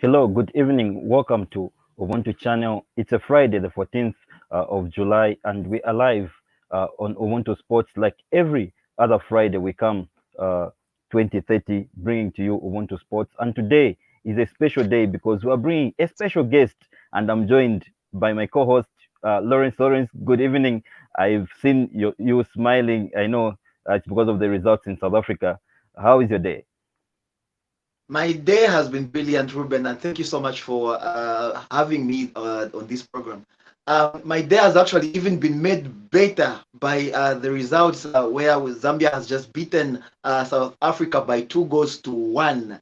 Hello, good evening. Welcome to Ubuntu channel. It's a Friday, the 14th of July, and we are live on Ubuntu Sports. Like every other Friday, we come 2030 bringing to you Ubuntu Sports. And today is a special day because we are bringing a special guest, and I'm joined by my co-host, Lawrence. Lawrence, good evening. I've seen you smiling. I know it's because of the results in South Africa. How is your day? My day has been brilliant, Reuben, and thank you so much for having me on this program. My day has actually even been made better by the results where Zambia has just beaten South Africa by 2 goals to 1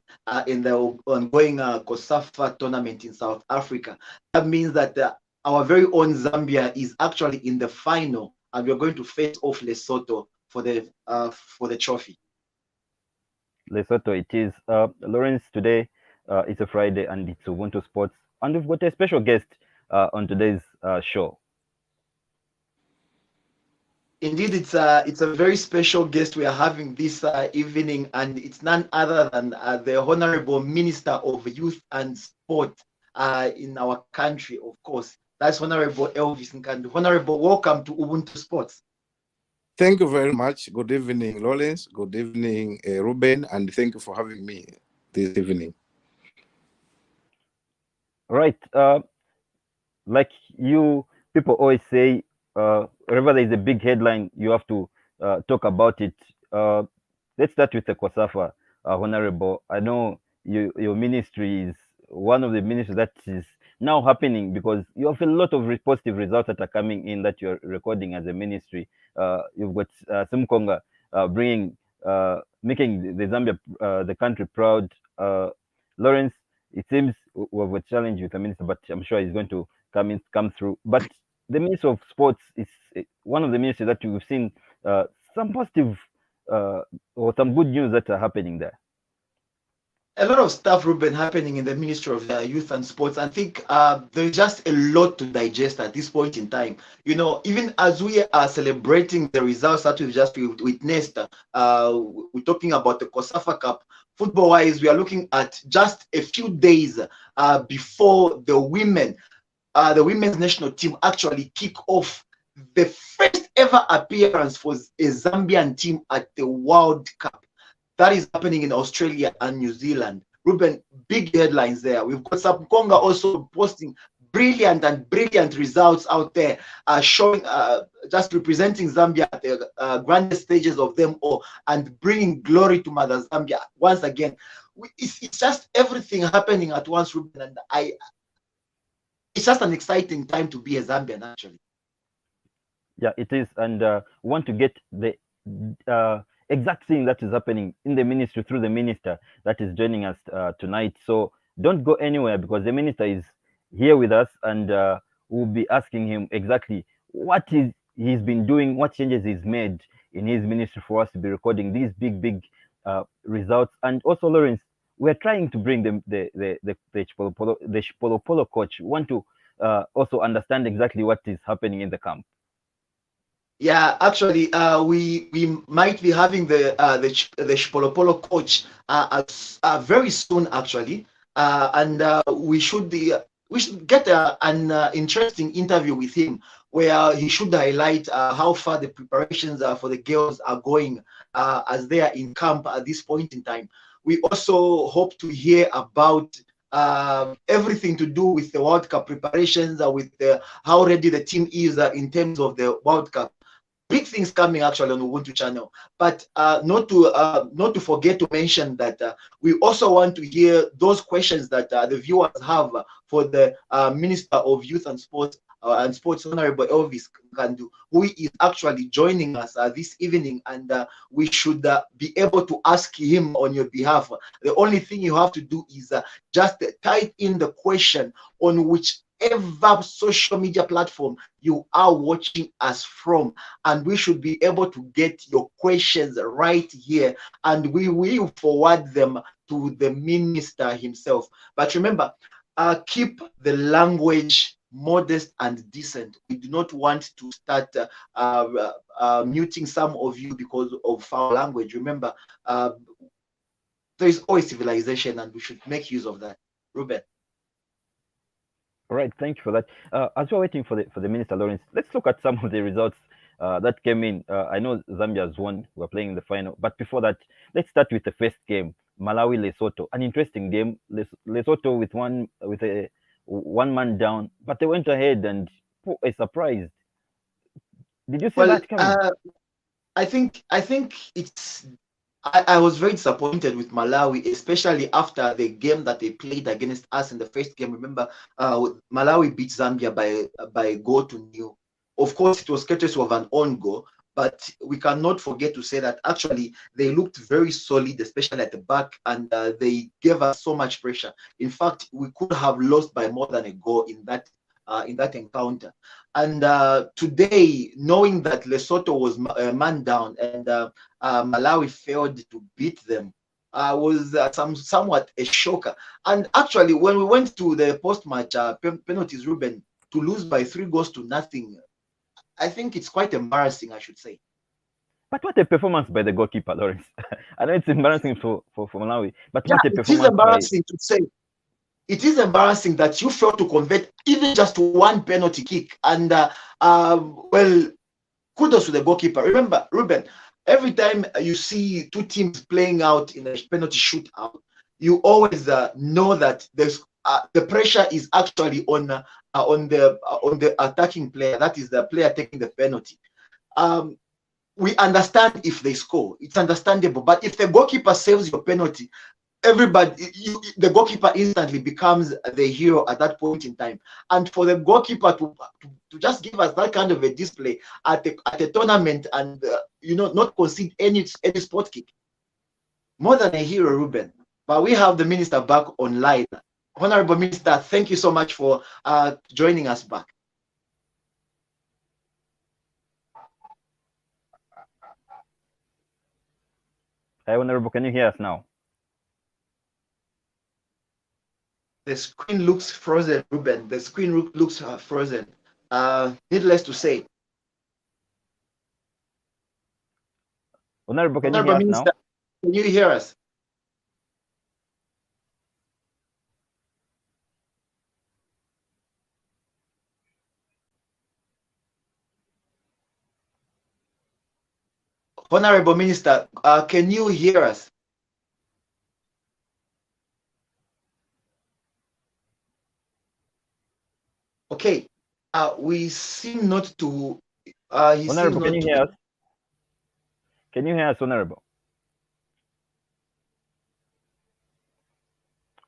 in the ongoing COSAFA tournament in South Africa. That means that our very own Zambia is actually in the final, and we're going to face off Lesotho for the trophy. Lesotho it is. Lawrence, today it's a Friday and it's Ubuntu Sports. And we've got a special guest on today's show. Indeed, it's a very special guest we are having this evening, and it's none other than the Honorable Minister of Youth and Sport in our country, of course. That's Honorable Elvis Nkandu. Honorable, welcome to Ubuntu Sports. Thank you very much. Good evening, Lawrence. Good evening, Reuben, and thank you for having me this evening. Right. Like you people always say, whenever there is a big headline, you have to talk about it. Let's start with the COSAFA, Honorable. I know your ministry is one of the ministries that is now happening because you have a lot of positive results that are coming in that you're recording as a ministry. You've got Simkonga bringing, making the Zambia, the country proud. Lawrence, it seems we have a challenge with the minister, but I'm sure he's going to come through. But the Minister of Sports is one of the ministries that we've seen some positive or some good news that are happening there. A lot of stuff, Ruben, happening in the Ministry of Youth and Sports. I think there's just a lot to digest at this point in time. You know, even as we are celebrating the results that we've just witnessed, we're talking about the COSAFA Cup. Football-wise, we are looking at just a few days before the women's national team actually kick off the first ever appearance for a Zambian team at the World Cup. That is happening in Australia and New Zealand. Ruben, big headlines there. We've got Sapkonga also posting brilliant results out there, showing just representing Zambia at the grandest stages of them all and bringing glory to Mother Zambia once again. It's just everything happening at once, Ruben, and it's just an exciting time to be a Zambian, actually. Yeah, it is, and we want to get the exact thing that is happening in the ministry through the minister that is joining us tonight. So don't go anywhere because the minister is here with us, and we'll be asking him exactly what he's been doing, what changes he's made in his ministry for us to be recording these big results. And also, Lawrence, we're trying to bring the Chipolo Polo coach. We want to also understand exactly what is happening in the camp. Yeah, actually, we might be having the Shpolopolo coach very soon, actually, and we should get an interesting interview with him where he should highlight how far the preparations for the girls are going as they are in camp at this point in time. We also hope to hear about everything to do with the World Cup preparations, with how ready the team is in terms of the World Cup. Big things coming actually on the Ubuntu channel, but not to forget to mention that we also want to hear those questions that the viewers have for the Minister of Youth and Sports, Honorable Elvis Nkandu, who is actually joining us this evening, and we should be able to ask him on your behalf. The only thing you have to do is just type in the question on whichever social media platform you are watching us from, and we should be able to get your questions right here, and we will forward them to the minister himself. But remember, keep the language modest and decent. We do not want to start muting some of you because of foul language. Remember, there is always civilization, and we should make use of that. Ruben. All right, thank you for that. As we're waiting for the minister, Lawrence, let's look at some of the results that came in. I know Zambia has won. We're playing in the final, but before that, let's start with the first game, Malawi Lesotho. An interesting game. Lesotho with a one man down, but they went ahead and a surprise. Did you see Well, that coming? I think it's I was very disappointed with Malawi, especially after the game that they played against us in the first game. Remember, Malawi beat Zambia by a goal to nil. Of course, it was courtesy of an own goal, but we cannot forget to say that actually they looked very solid, especially at the back, and they gave us so much pressure. In fact, we could have lost by more than a goal in that encounter. And today, knowing that Lesotho was man down and Malawi failed to beat them, was somewhat a shocker. And actually, when we went to the post-match penalties, Reuben, to lose by 3 goals to nothing, I think it's quite embarrassing, I should say. But what a performance by the goalkeeper, Lawrence. I know it's embarrassing for Malawi, but Yeah, what a it is performance by. embarrassing to say. It is embarrassing that you failed to convert even just one penalty kick. And well, kudos to the goalkeeper. Remember, Reuben, every time you see two teams playing out in a penalty shootout, you always know that the pressure is actually on the attacking player. That is the player taking the penalty. Um, we understand if they score; it's understandable. But if the goalkeeper saves your penalty, the goalkeeper instantly becomes the hero at that point in time. And for the goalkeeper to just give us that kind of a display at a tournament and not concede any spot kick, more than a hero, Ruben. But we have the minister back online. Honorable Minister, thank you so much for joining us back. Hi, Honorable, can you hear us now? The screen looks frozen, Ruben. The screen looks frozen. Needless to say, Honorable, can you hear Honorable us Minister, now? can you hear us? Honorable Minister, can you hear us? Okay. We seem not to. He seems Honorable, can not you to hear be. us? Can you hear us, Honorable?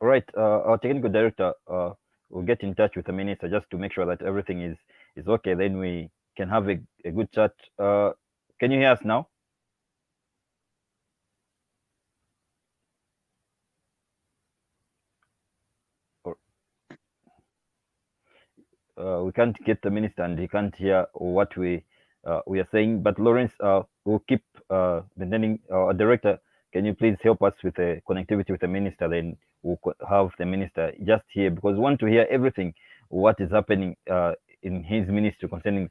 All right, our technical director will get in touch with the minister just to make sure that everything is okay. Then we can have a good chat. Can you hear us now? Or, we can't get the minister, and he can't hear what we are saying. But Lawrence, will keep maintaining. Our director, can you please help us with the connectivity with the minister? Then we'll have the minister just here because we want to hear everything what is happening in his ministry concerning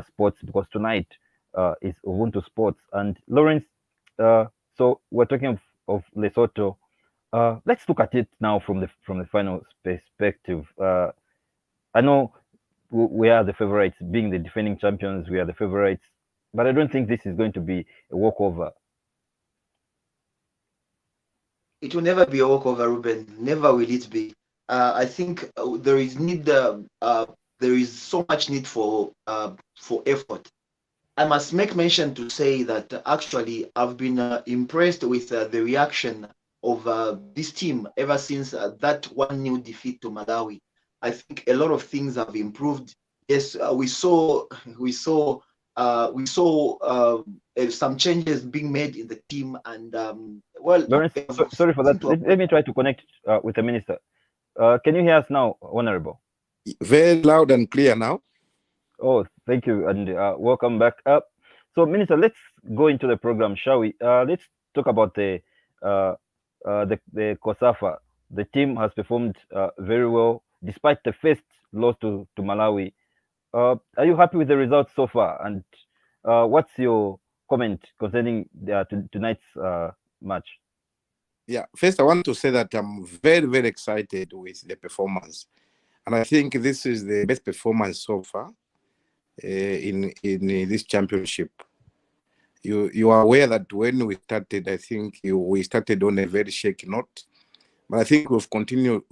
sports. Because tonight is Ubuntu Sports and Lawrence. Uh, so we're talking of Lesotho. Let's look at it now from the final perspective. I know we are the favorites, being the defending champions. We are the favorites, but I don't think this is going to be a walkover. It will never be a walkover, Ruben. Never will it be. I think there is so much need for effort. I must make mention to say that actually I've been impressed with the reaction of this team ever since that one new defeat to Malawi. I think a lot of things have improved. Yes, we saw some changes being made in the team, and well, Lawrence, sorry for that. seem to have. Let me try to connect with the minister. Can you hear us now, Honorable? Very loud and clear now. Oh, thank you, and welcome back up. So, Minister, let's go into the program, shall we? Let's talk about the COSAFA. The team has performed very well despite the first loss to Malawi. Are you happy with the results so far? And what's your comment concerning tonight's match? Yeah, first I want to say that I'm very, very excited with the performance. And I think this is the best performance so far in this championship. You are aware that when we started, I think we started on a very shaky note, but I think we've continued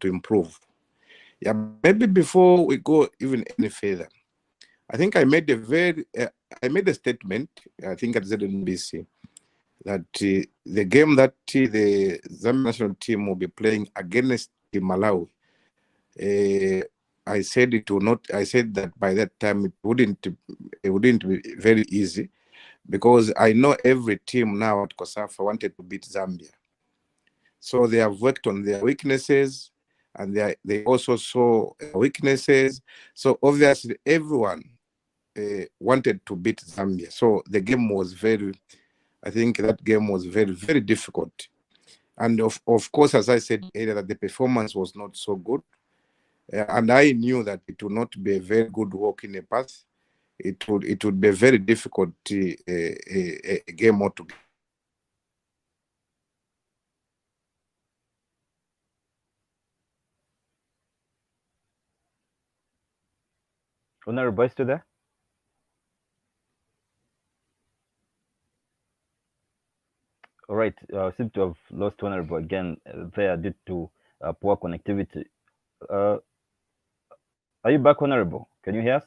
to improve. Yeah, maybe before we go even any further, I think I made a statement, I think at ZNBC, that the game that the Zambia national team will be playing against Malawi, I said it will not. I said that by that time it wouldn't be very easy, because I know every team now at COSAFA wanted to beat Zambia. So they have worked on their weaknesses, and they also saw weaknesses. So obviously everyone wanted to beat Zambia. So the game was I think that game was very, very difficult. And of course, as I said earlier, that the performance was not so good. And I knew that it would not be a very good walk in the path. It would be a very difficult game altogether. Honorable, to there? All right, seem to have lost Honorable again there due to poor connectivity. Are you back, Honorable? Can you hear us?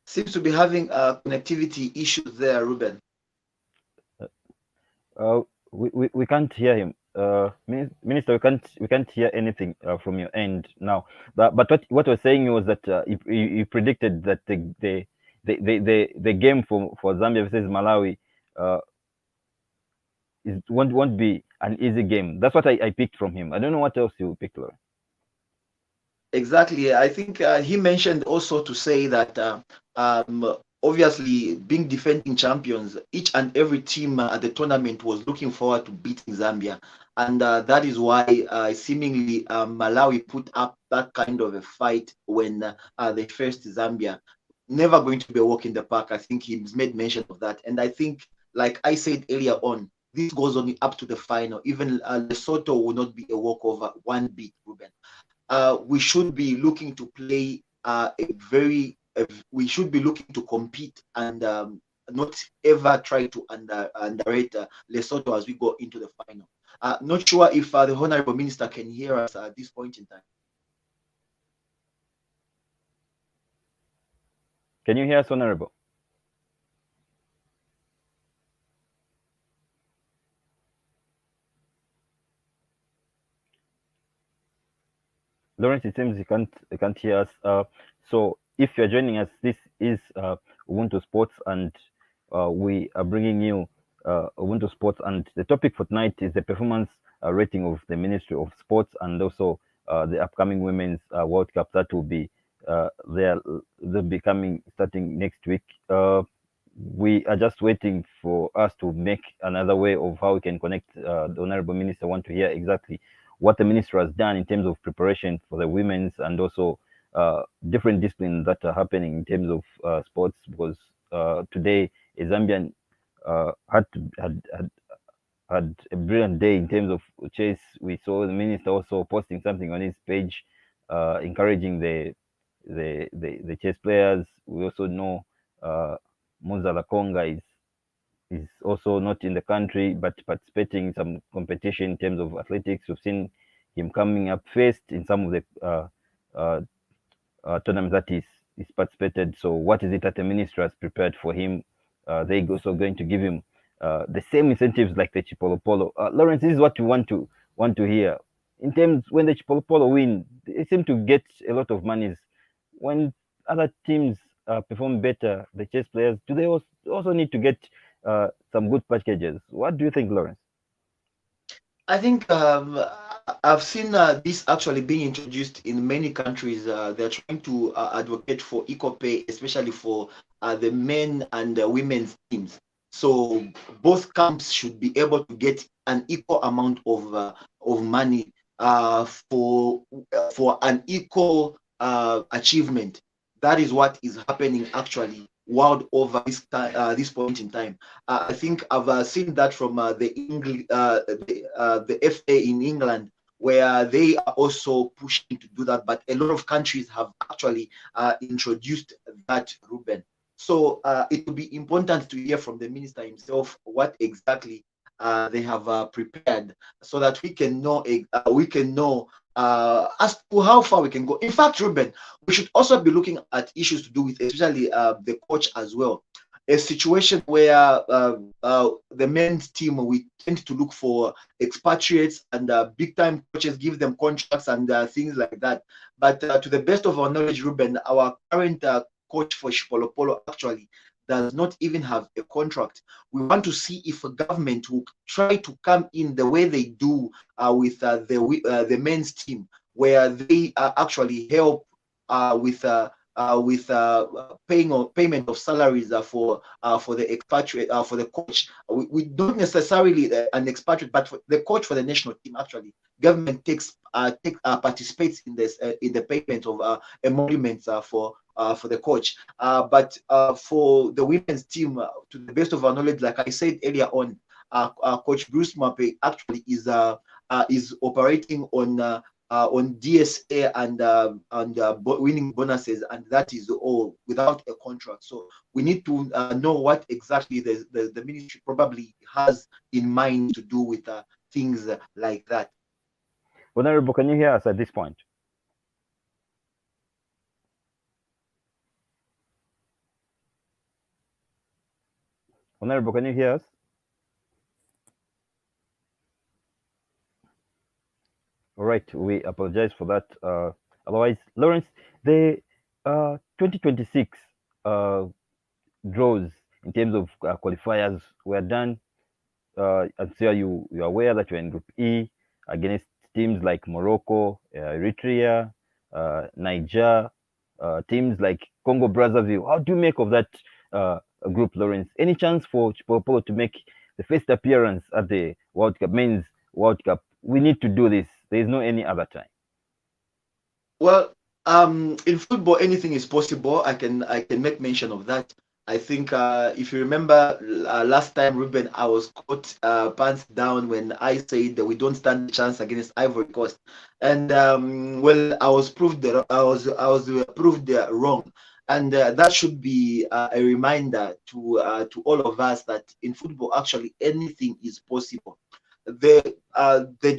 Seems to be having connectivity issues there, Reuben. We can't hear him. Minister, we can't hear anything from your end now. But what was saying was that he predicted that the game for Zambia versus Malawi won't be an easy game. That's what I picked from him. I don't know what else you picked, Laura. Exactly. I think he mentioned also to say that obviously, being defending champions, each and every team at the tournament was looking forward to beating Zambia. And that is why seemingly Malawi put up that kind of a fight when they faced Zambia. Never going to be a walk in the park. I think he's made mention of that. And I think, like I said earlier on, this goes only up to the final. Even Lesotho will not be a walkover one bit, Ruben. We should be looking to play we should be looking to compete and not ever try to underrate Lesotho as we go into the final. Not sure if the Honorable Minister can hear us at this point in time. Can you hear us, Honorable? Lawrence, it seems you can't hear us. So if you're joining us, this is Ubuntu Sports, and we are bringing you Ubuntu Sports, and the topic for tonight is the performance rating of the Ministry of Sports, and also the upcoming Women's World Cup that will be they'll be coming starting next week. We are just waiting for us to make another way of how we can connect. The Honorable Minister want to hear exactly what the minister has done in terms of preparation for the women's, and also different disciplines that are happening in terms of sports, because today a Zambian had a brilliant day in terms of chess. We saw the minister also posting something on his page encouraging the chess players. We also know Muzala Konga is also not in the country, but participating in some competition in terms of athletics. We've seen him coming up first in some of the tournaments that he's participated. So what is it that the ministry has prepared for him? They're also going to give him the same incentives like the Chipolopolo. Lawrence, this is what you want to hear. In terms, when the Chipolopolo win, they seem to get a lot of monies. When other teams perform better, the chess players, do they also need to get some good packages? What do you think, Lawrence? I think I've seen this actually being introduced in many countries. They're trying to advocate for equal pay, especially for the men and women's teams. So both camps should be able to get an equal amount of money for an equal achievement. That is what is happening actually world over this point in time. I think I've seen that from the FA in England, where they are also pushing to do that. But a lot of countries have actually introduced that, Ruben. So it will be important to hear from the minister himself what exactly they have prepared, so that we can know as to how far we can go. In fact, Ruben, we should also be looking at issues to do with especially the coach as well. A situation where the men's team, we tend to look for expatriates and big time coaches, give them contracts and things like that. But to the best of our knowledge, Ruben, our current coach for Shipolopolo actually does not even have a contract. We want to see if a government will try to come in the way they do with the men's team, where they actually help with payment of salaries for the expatriate for the coach. We don't necessarily an expatriate, but for the coach for the national team. Actually, government participates in the payment of emoluments for the coach. But for the women's team, to the best of our knowledge, like I said earlier on, Coach Bruce Mape actually is operating on DSA and winning bonuses, and that is all without a contract. So we need to know what exactly the ministry probably has in mind to do with things like that. Honorable, can you hear us at this point? Honorable, can you hear us? All right, we apologize for that. Otherwise, Lawrence, the 2026 draws in terms of qualifiers were done. I'm sure you're aware that you're in Group E against teams like Morocco, Eritrea, Niger, teams like Congo Brazzaville. How do you make of that group, Lawrence? Any chance for Chipopolo to make the first appearance at the World Cup, men's World Cup? We need to do this. There is no any other time. Well, in football, anything is possible. I can make mention of that. I think if you remember last time, Ruben, I was caught pants down when I said that we don't stand a chance against Ivory Coast, and well, I was proved wrong, and that should be a reminder to all of us that in football, actually, anything is possible. The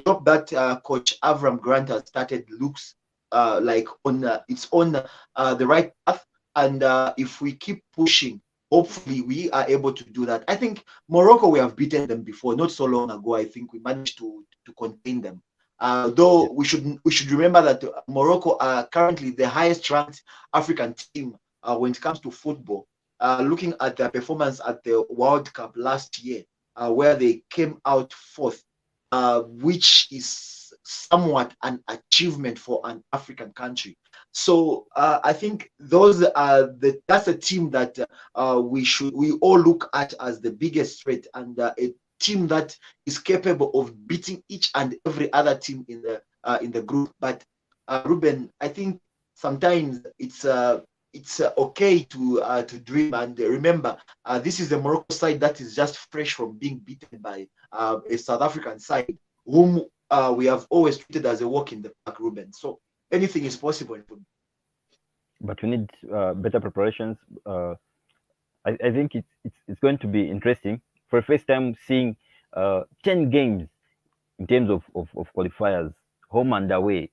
job that Coach Avram Grant has started looks like on it's on the right path, and if we keep pushing, hopefully we are able to do that. I think Morocco, we have beaten them before, not so long ago. I think we managed to contain them. Though we should remember that Morocco are currently the highest ranked African team when it comes to football. Looking at their performance at the World Cup last year, where they came out fourth, which is somewhat an achievement for an African country. So I think that's a team that we all look at as the biggest threat, and a team that is capable of beating each and every other team in the group. But Ruben, I think sometimes it's okay to dream and remember this is the Morocco side that is just fresh from being beaten by a South African side whom we have always treated as a walk in the park, Ruben. So anything is possible in football. But we need better preparations. I think it's going to be interesting for the first time seeing 10 games in terms of qualifiers, home and away.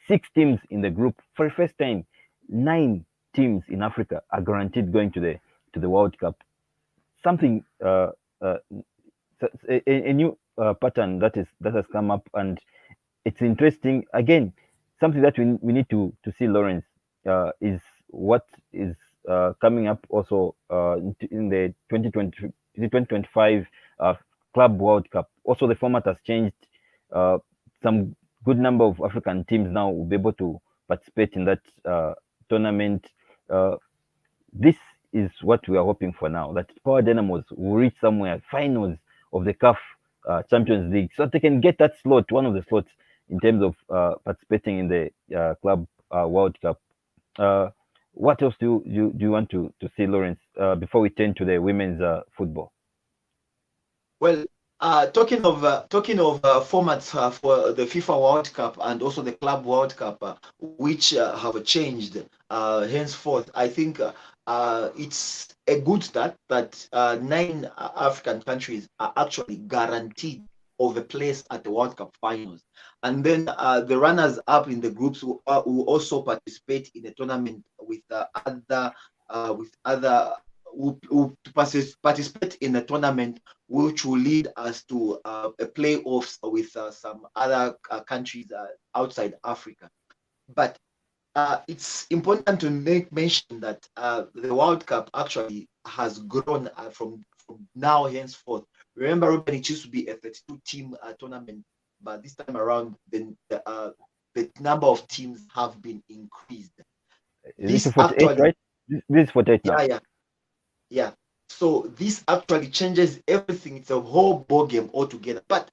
6 teams in the group for the first time. 9 teams in Africa are guaranteed going to the World Cup. Something a new pattern that has come up, and it's interesting. Again, something that we need to see, Lawrence, is what is coming up also in the 2025 Club World Cup. Also, the format has changed. Some good number of African teams now will be able to participate in that tournament. This is what we are hoping for now, that Power Dynamos will reach somewhere, finals of the CAF Champions League, so they can get that slot, one of the slots, in terms of participating in the Club World Cup. Uh, What else do you want to see, Lawrence, before we turn to the women's football? Well, talking of formats for the FIFA World Cup and also the Club World Cup, which have changed henceforth, I think it's a good start that nine African countries are actually guaranteed of a place at the World Cup finals, and then the runners-up in the groups will also participate in a tournament with other who participate in a tournament which will lead us to a playoffs with some other countries outside Africa. But it's important to make mention that the World Cup actually has grown from now henceforth. Remember, Reuben, it used to be a 32 team tournament, but this time around, the number of teams have been increased. Is it to This 48, actually, right? This is 48 now. yeah, yeah, yeah. So this actually changes everything. It's a whole ball game altogether. But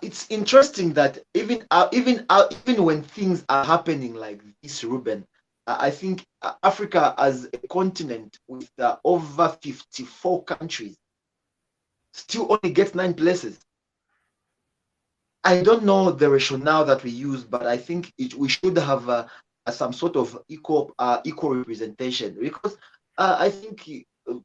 it's interesting that even when things are happening like this, Ruben, I think Africa as a continent with over 54 countries still only gets 9 places. I don't know the rationale that we use, but I think we should have some sort of equal representation, because I think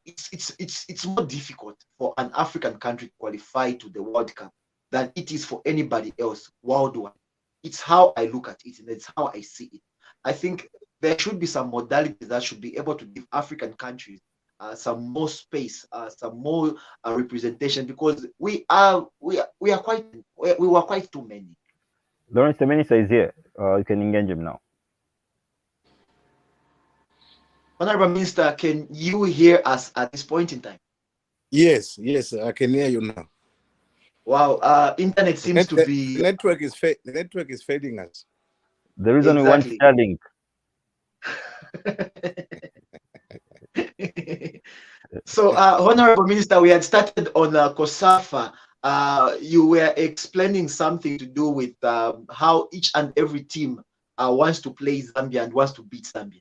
it's more difficult for an African country to qualify to the World Cup than it is for anybody else worldwide. It's how I look at it, and it's how I see it. I think there should be some modalities that should be able to give African countries some more space, some more representation, because we are quite we were quite too many. Lawrence, the minister is here. You can engage him now. Honorable Minister, can you hear us at this point in time? Yes, yes, I can hear you now. Wow, internet seems to be The network is fading us. The reason we want exactly. Starlink. So, Honorable Minister, we had started on COSAFA. You were explaining something to do with how each and every team wants to play Zambia and wants to beat Zambia.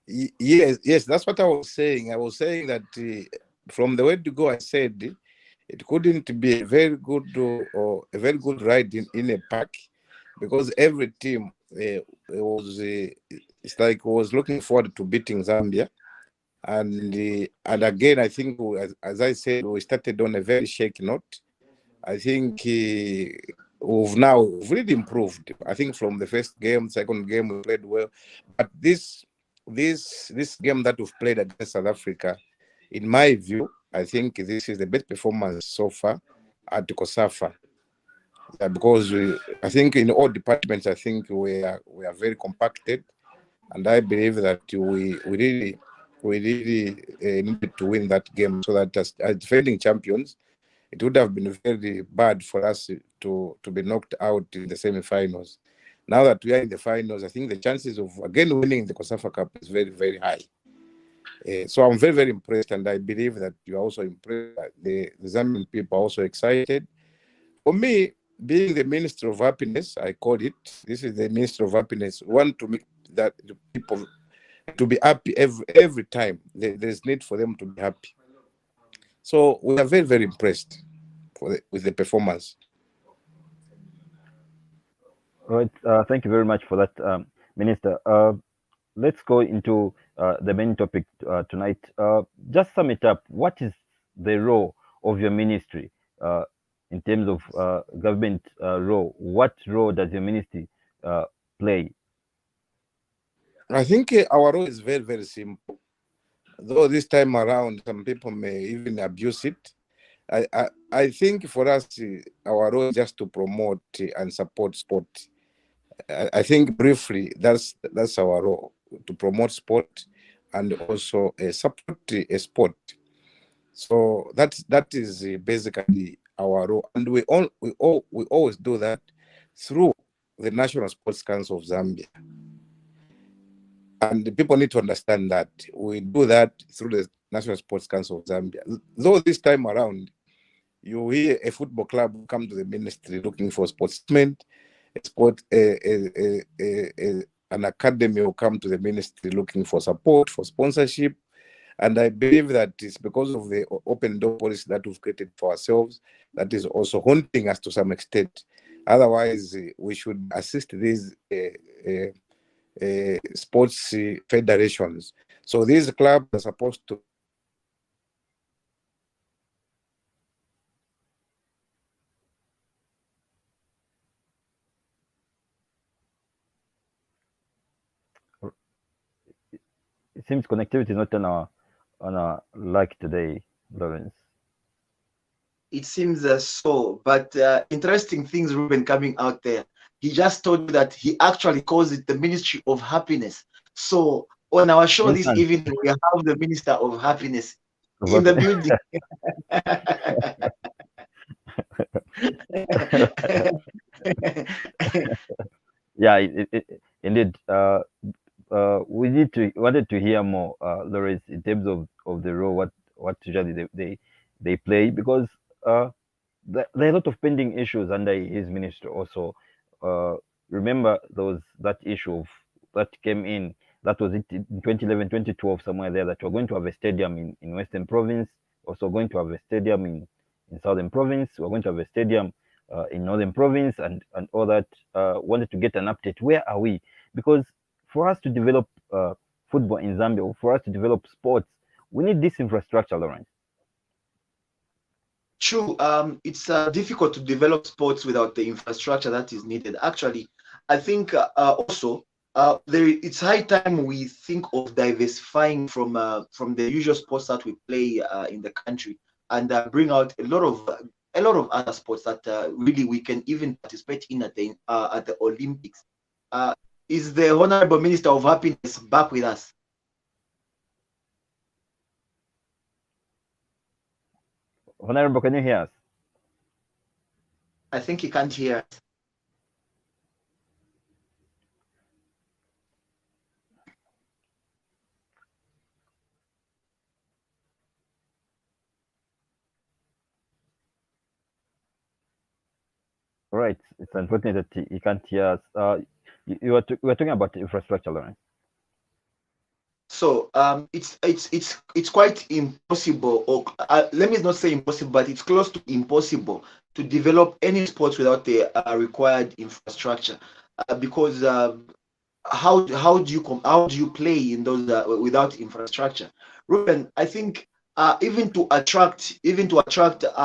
Yes, yes, that's what I was saying. I was saying that from the word to go, I said it couldn't be a very good or a very good ride in a pack, because every team it's like was looking forward to beating Zambia. And again, I think, as I said, we started on a very shaky note. I think we've really improved. I think from the first game, second game, we played well. But this game that we've played against South Africa, in my view, I think this is the best performance so far at COSAFA. Because I think in all departments, I think we are very compacted, and I believe that we really needed to win that game, so that as defending champions, it would have been very bad for us to be knocked out in the semi-finals. Now that we are in the finals, I think the chances of again winning the COSAFA Cup is very, very high. So I'm very, very impressed, and I believe that you are also impressed. The Zambian people are also excited. For me, being the Minister of Happiness, I call it, this is the Minister of Happiness, want to make that the people to be happy every time. There's need for them to be happy. So we are very, very impressed with the performance. All right. Thank you very much for that, Minister. Let's go into the main topic tonight. Just sum it up. What is the role of your ministry in terms of government role? What role does your ministry play? I think our role is very, very simple. Though this time around, some people may even abuse it. I think for us, our role is just to promote and support sport. I think briefly, that's our role, to promote sport and also support a sport. So that is basically our role, and we always do that through the National Sports Council of Zambia. And the people need to understand that we do that through the National Sports Council of Zambia. Though this time around, you hear a football club come to the ministry looking for sportsmen, a sport, an academy will come to the ministry looking for support, for sponsorship. And I believe that it's because of the open door policy that we've created for ourselves that is also haunting us to some extent. Otherwise, we should assist these sports federations. So these clubs are supposed to It seems connectivity is not on our like today, Lawrence. It seems so, but interesting things, Reuben, coming out there. He just told me that he actually calls it the Ministry of Happiness. So on our show this Instant. evening, we have the Minister of Happiness in the About- building. yeah, indeed. We wanted to hear more, Lawrence, in terms of the role, what usually they play, because there are a lot of pending issues under his ministry also. Uh, Remember that issue that came in, that was it in 2011, 2012, somewhere there, that we're going to have a stadium in Western Province, also going to have a stadium in Southern Province, we're going to have a stadium in Northern Province, and all that. Wanted to get an update. Where are we? Because for us to develop football in Zambia, or for us to develop sports, we need this infrastructure, Lawrence. True. It's difficult to develop sports without the infrastructure that is needed. Actually, I think also it's high time we think of diversifying from the usual sports that we play in the country, and bring out a lot of other sports that really we can even participate in at the Olympics. Uh, is the Honorable Minister of Happiness back with us? Honorable, can you hear us? I think he can't hear us. Right. It's unfortunate that he can't hear us. We were talking about infrastructure, Lawrence. So it's quite impossible, or let me not say impossible, but it's close to impossible to develop any sports without the required infrastructure. Because how do you play in those without infrastructure? Ruben, I think even to attract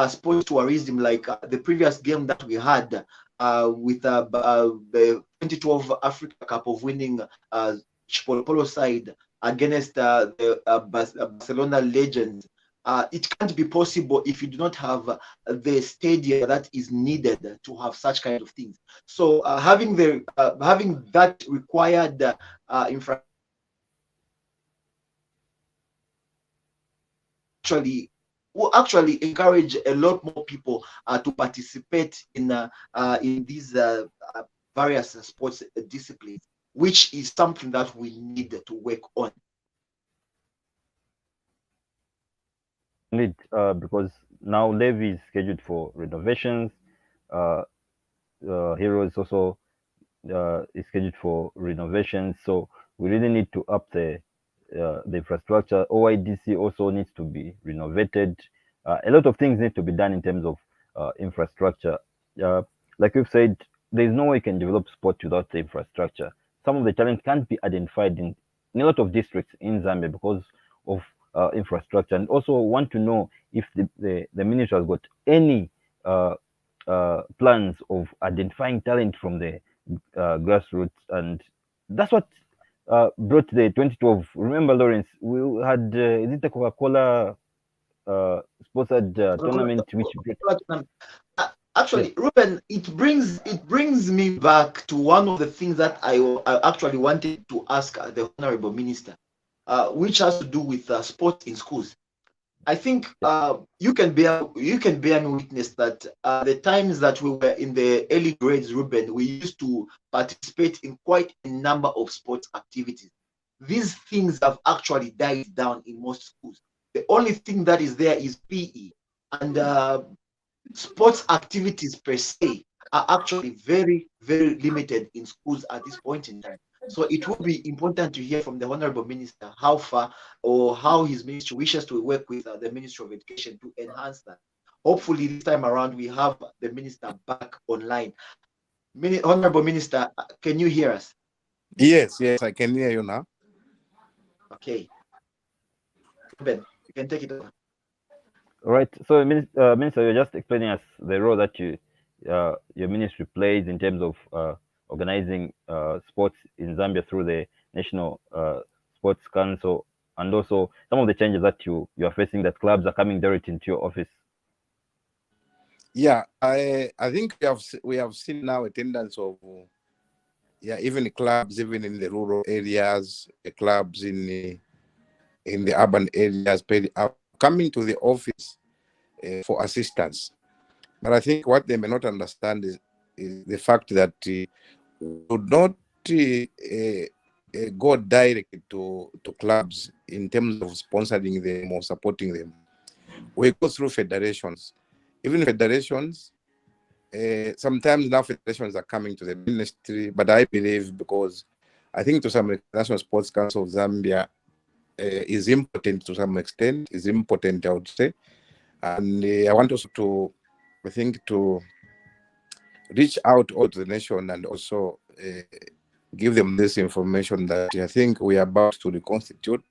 sports tourism, like the previous game that we had with the 2012 Africa Cup of winning Chipolopolo side against the Barcelona legends. It can't be possible if you do not have the stadium that is needed to have such kind of things. So having that required infrastructure will actually encourage a lot more people to participate in these various sports disciplines, which is something that we need to work on. Indeed, because now Levy is scheduled for renovations. Uh, Heroes also is scheduled for renovations. So we really need to up the infrastructure. OIDC also needs to be renovated. A lot of things need to be done in terms of infrastructure. Uh, like we've said, there's no way you can develop sport without the infrastructure. Some of the talent can't be identified in a lot of districts in Zambia because of infrastructure. And also want to know if the ministry has got any plans of identifying talent from the grassroots, and that's what brought the 2012. Remember, Lawrence, we had is it the Coca-Cola sponsored tournament, which yes, Actually, Ruben, it brings me back to one of the things that I actually wanted to ask the honorable minister, which has to do with sports in schools. I think you can bear me witness that the times that we were in the early grades, Ruben, we used to participate in quite a number of sports activities. These things have actually died down in most schools. The only thing that is there is PE, and sports activities per se are actually very, very limited in schools at this point in time. So it would be important to hear from the Honorable Minister how far or how his ministry wishes to work with the Ministry of Education to enhance that. Hopefully, this time around, we have the Minister back online. Honorable Minister, can you hear us? Yes, yes, I can hear you now. Okay. Reuben, you can take it over. All right. So, Minister, you're just explaining us the role that your ministry plays in terms of organizing sports in Zambia through the National Sports Council, and also some of the changes that you are facing, that clubs are coming direct into your office. Yeah, I think we have seen now a tendency of even clubs, even in the rural areas, clubs in the urban areas, are coming to the office for assistance. But I think what they may not understand is the fact that would not go directly to clubs in terms of sponsoring them or supporting them. We go through federations. Even federations, sometimes now federations are coming to the ministry, but I believe, because I think to some National Sports Council of Zambia is important to some extent, is important, I would say. And I want also to, I think, to reach out all to the nation and also give them this information that I think we are about to reconstitute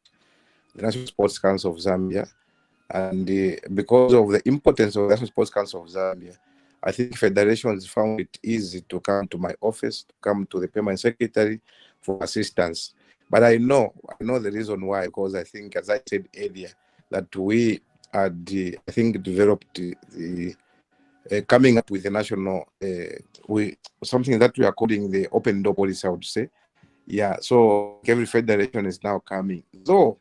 the National Sports Council of Zambia. And because of the importance of the National Sports Council of Zambia, I think federations found it easy to come to my office, to come to the permanent secretary for assistance. But I know the reason why, because I think, as I said earlier, that we had, I think, developed the coming up with a national, something that we are calling the open door policy, I would say. Yeah, so every federation is now coming. So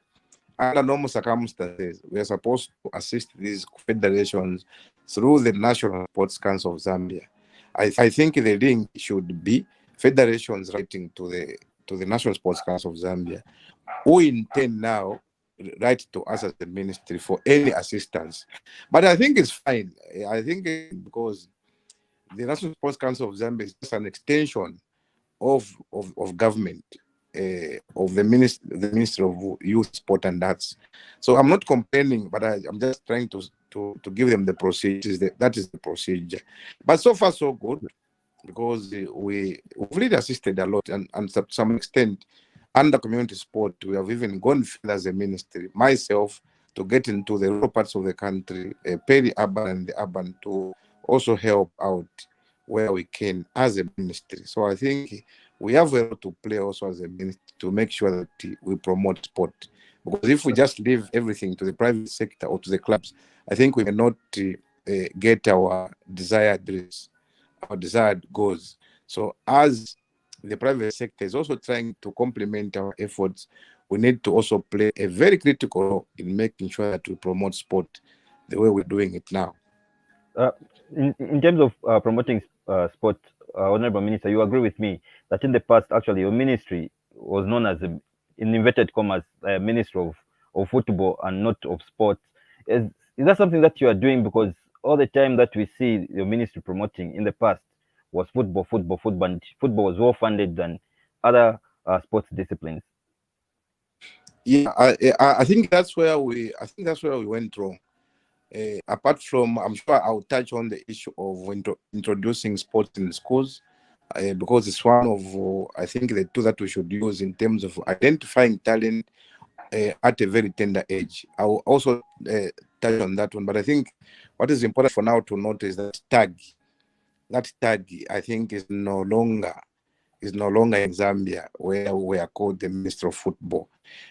under normal circumstances, we are supposed to assist these federations through the National Sports Council of Zambia. I think the link should be federations writing to the National Sports Council of Zambia, who intend now write to us as the ministry for any assistance. But I think it's fine. I think because the National Sports Council of Zambia is just an extension of government, of the Ministry of Youth, Sport and Arts. So I'm not complaining, but I'm just trying to give them the procedures. That is the procedure. But so far so good, because we've really assisted a lot, and to some extent, under community sport, we have even gone further as a ministry, myself, to get into the rural parts of the country, peri-urban and the urban, to also help out where we can as a ministry. So I think we have a role to play also as a ministry to make sure that we promote sport. Because if we just leave everything to the private sector or to the clubs, I think we may not get our desired dreams, our desired goals. So as the private sector is also trying to complement our efforts, we need to also play a very critical role in making sure that we promote sport the way we're doing it now. In terms of promoting sport, Honorable Minister, you agree with me that in the past, actually, your ministry was known as, in inverted commas, a ministry of football and not of sport. Is that something that you are doing? Because all the time that we see your ministry promoting in the past was football, football, football, and football was well funded than other sports disciplines. Yeah, I think that's where we went wrong. Apart from, I'm sure I'll touch on the issue of introducing sports in schools, because it's one of, I think, the two that we should use in terms of identifying talent at a very tender age. I will also touch on that one, but I think what is important for now to note is that tag, I think, is no longer in Zambia, where we are called the Minister of Football.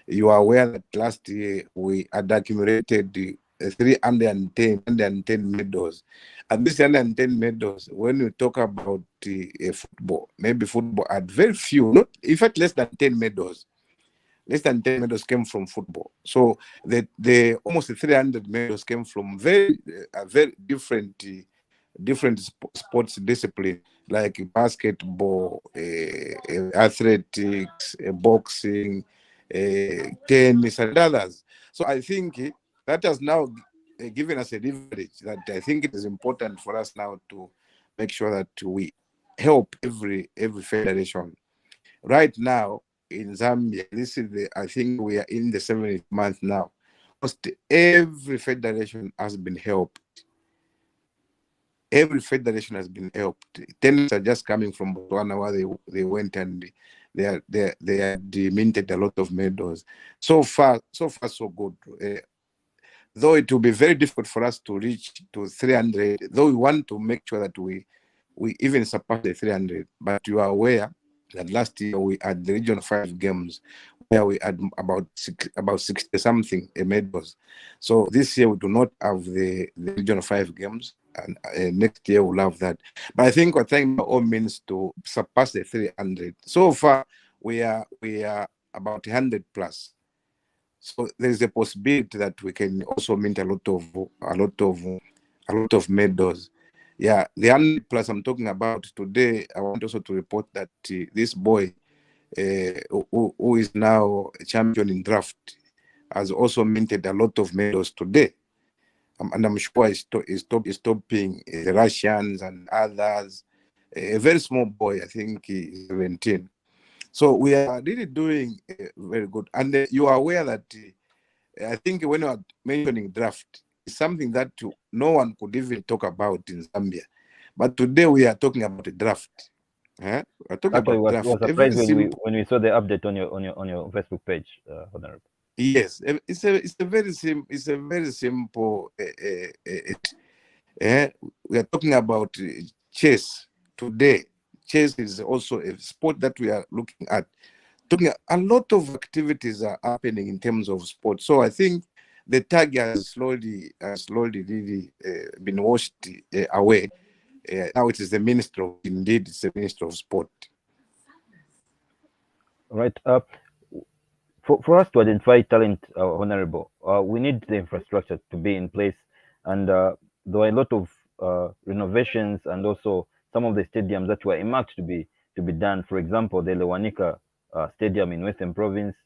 You are aware that last year we had accumulated 310 medals. And these 110 medals, when you talk about football, maybe football had very few, not in fact less than 10 medals. Less than 10 medals came from football. So the almost 300 medals came from very different sports discipline, like basketball, athletics, boxing, tennis, and others. So I think that has now given us a leverage that I think it is important for us now to make sure that we help every federation Right now in Zambia, this is I think we are in the 7th month now. Almost every federation has been helped. Every federation has been helped. Tenants are just coming from Botswana where they went and they had minted a lot of medals. So far so good. Though it will be very difficult for us to reach to 300, though we want to make sure that we even surpass the 300. But you are aware that last year we had the region 5 games where we had about 60 something medals. So this year we do not have the region 5 games, and next year we'll have that. But I think we're trying by all means to surpass the 300. So far we are about 100 plus. So there's a possibility that we can also mint a lot of medals. Yeah, the 100 plus I'm talking about today. I want also to report that this boy, who is now a champion in draft, has also minted a lot of medals today. And I'm sure he's topping the Russians and others. A very small boy, I think he's 17. So we are really doing very good. And you are aware that I think when you are mentioning draft, it's something that no one could even talk about in Zambia. But today we are talking about a draft. We're talking Actually, about draft. was A very surprised simple. when we saw the update on your Facebook page, Honorable. Yes, it's a very simple. We are talking about chess today. Chess is also a sport that we are looking at. A lot of activities are happening in terms of sport. So I think the tag has slowly really been washed away. Now it is the minister indeed, it's the minister of sport. Right. For us to identify talent, Honorable, we need the infrastructure to be in place, and there are a lot of renovations and also some of the stadiums that were earmarked to be done. For example, the Lewanika Stadium in Western Province.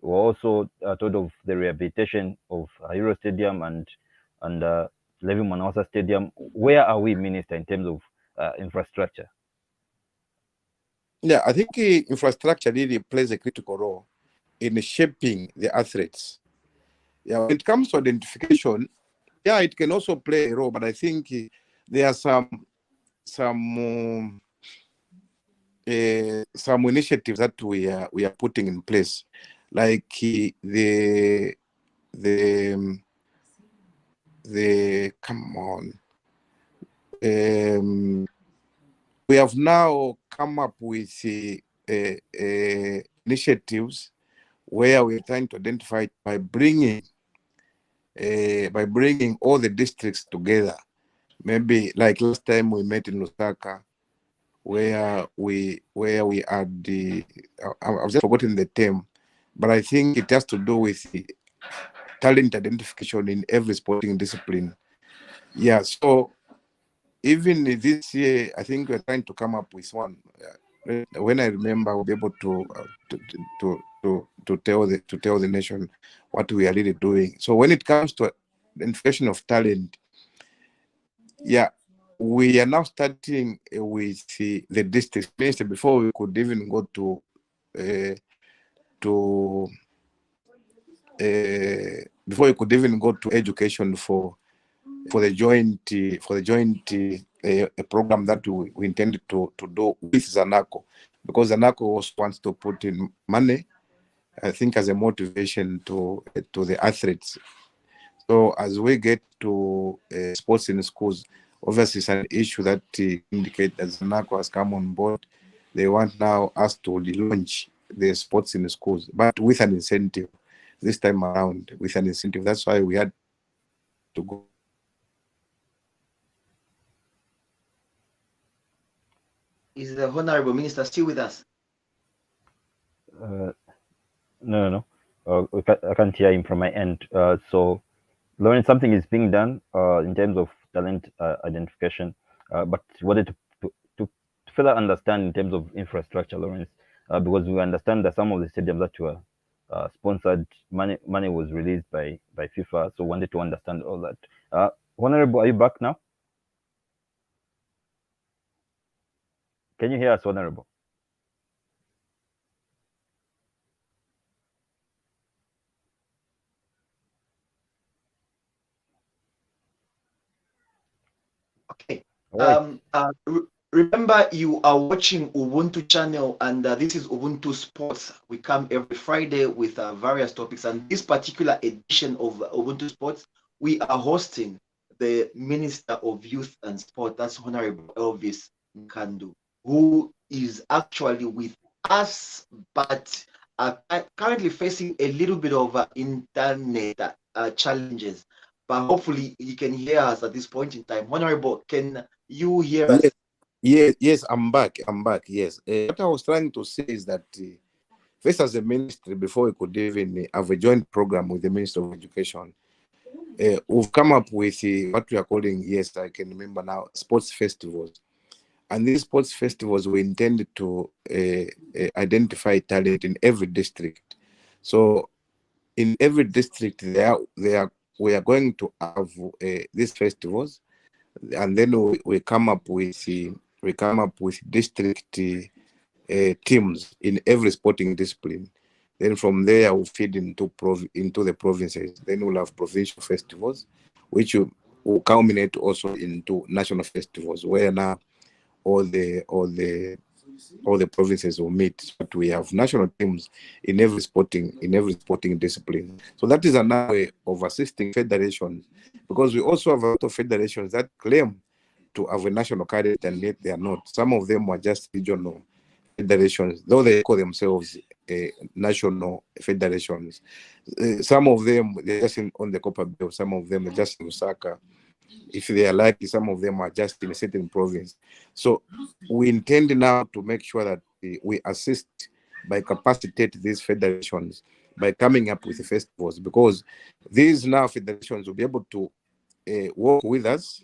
We also thought of the rehabilitation of Hero Stadium and Levi Manawasa Stadium. Where are we, Minister, in terms of infrastructure? Yeah, I think infrastructure really plays a critical role in shaping the athletes. Yeah, when it comes to identification, yeah, it can also play a role, but I think there are some initiatives that we are putting in place, like the come on. We have now come up with initiatives where we're trying to identify by bringing all the districts together. Maybe like last time we met in Lusaka, where we had I've just forgotten the term, but I think it has to do with the talent identification in every sporting discipline. Yeah, so even this year, I think we're trying to come up with one. When I remember, I'll be able to tell the nation what we are really doing. So when it comes to identification of talent, yeah, we are now starting with the district minister before we could even go to before we could even go to education for the joint a program that we intended to do with Zanaco, because Zanaco also wants to put in money, I think, as a motivation to the athletes. So as we get to sports in schools, obviously it's an issue that indicates that Zanaco has come on board. They want now us to launch the sports in schools, but with an incentive this time around, with an incentive. That's why we had to go. Is the Honorable Minister still with us? No. I can't hear him from my end. So, Lawrence, something is being done in terms of talent identification, but wanted to further understand in terms of infrastructure, Lawrence, because we understand that some of the stadiums that were sponsored, money was released by FIFA, so wanted to understand all that. Honorable, are you back now? Can you hear us, Honorable? Okay. All right. Remember, you are watching Ubuntu channel, and this is Ubuntu Sports. We come every Friday with various topics, and this particular edition of Ubuntu Sports, we are hosting the Minister of Youth and Sport, that's Honorable Elvis Nkandu, who is actually with us, but currently facing a little bit of internet challenges. But hopefully, you can hear us at this point in time. Honorable, can you hear us? Yes, I'm back. Yes. What I was trying to say is that first, as a ministry, before we could even have a joint program with the Minister of Education, we've come up with what we are calling, yes, I can remember now, sports festivals. And these sports festivals were intended to identify talent in every district. So in every district, we are going to have these festivals, and then we come up with district teams in every sporting discipline. Then from there, we'll feed into the provinces. Then we'll have provincial festivals, which will culminate also into national festivals, where now all the provinces will meet. But we have national teams in every sporting discipline. So that is another way of assisting federations, because we also have a lot of federations that claim to have a national character, and yet they are not. Some of them are just regional federations, though they call themselves national federations. Some of them they're just on the Copper Belt, some of them are just in Osaka. If they are lucky, some of them are just in a certain province. So we intend now to make sure that we assist by capacitate these federations by coming up with festivals, because these now federations will be able to work with us.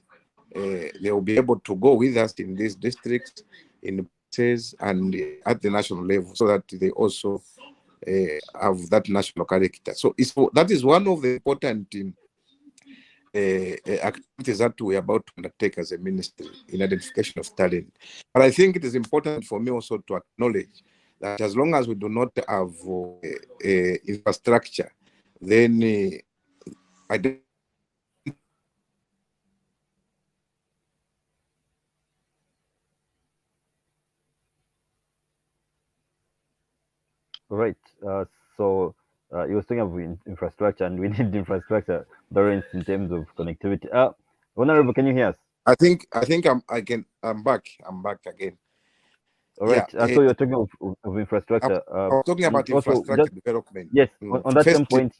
They will be able to go with us in these districts, in places, and at the national level, so that they also have that national character. So that is one of the important activities that we are about to undertake as a ministry in identification of talent. But I think it is important for me also to acknowledge that as long as we do not have infrastructure, then I don't. Right. So you were talking about infrastructure, and we need infrastructure, Lawrence, in terms of connectivity. Honorable, can you hear us? I think I'm back. I'm back again. All Yeah. right. So you're talking of I, infrastructure. I was talking about Also, infrastructure just development. yes, on that same Firstly, point,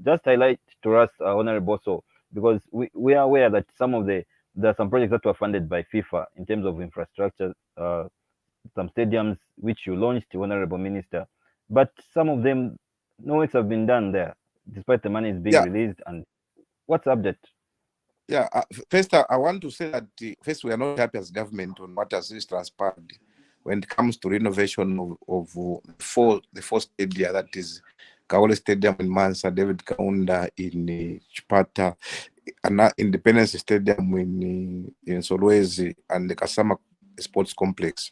just highlight to us, Honorable, also, because we are aware that there are some projects that were funded by FIFA in terms of infrastructure, some stadiums which you launched, Honorable Minister, but some of them, no works have been done there, despite the money is being yeah, released. And what's update? yeah. First, I want to say that first we are not happy as government on what has just transpired when it comes to renovation of the four stadia, that is Kaole Stadium in Mansa, David Kaunda in Chipata, and Independence Stadium in Solwezi, and the Kasama Sports Complex.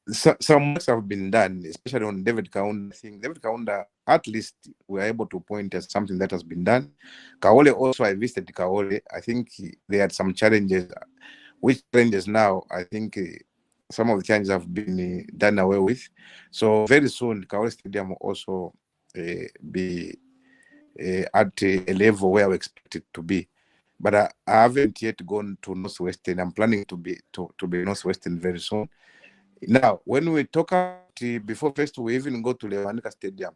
Some works have been done, especially on David Kaunda. I think David Kaunda, at least we are able to point at something that has been done. Kaole also, I visited Kaole. I think they had some challenges, which challenges now, I think some of the challenges have been done away with. So very soon, Kaole Stadium will also be at a level where we expect it to be. But I haven't yet gone to Northwestern. I'm planning to be Northwestern very soon. Now, when we talk about before first we even go to Lewanika Stadium,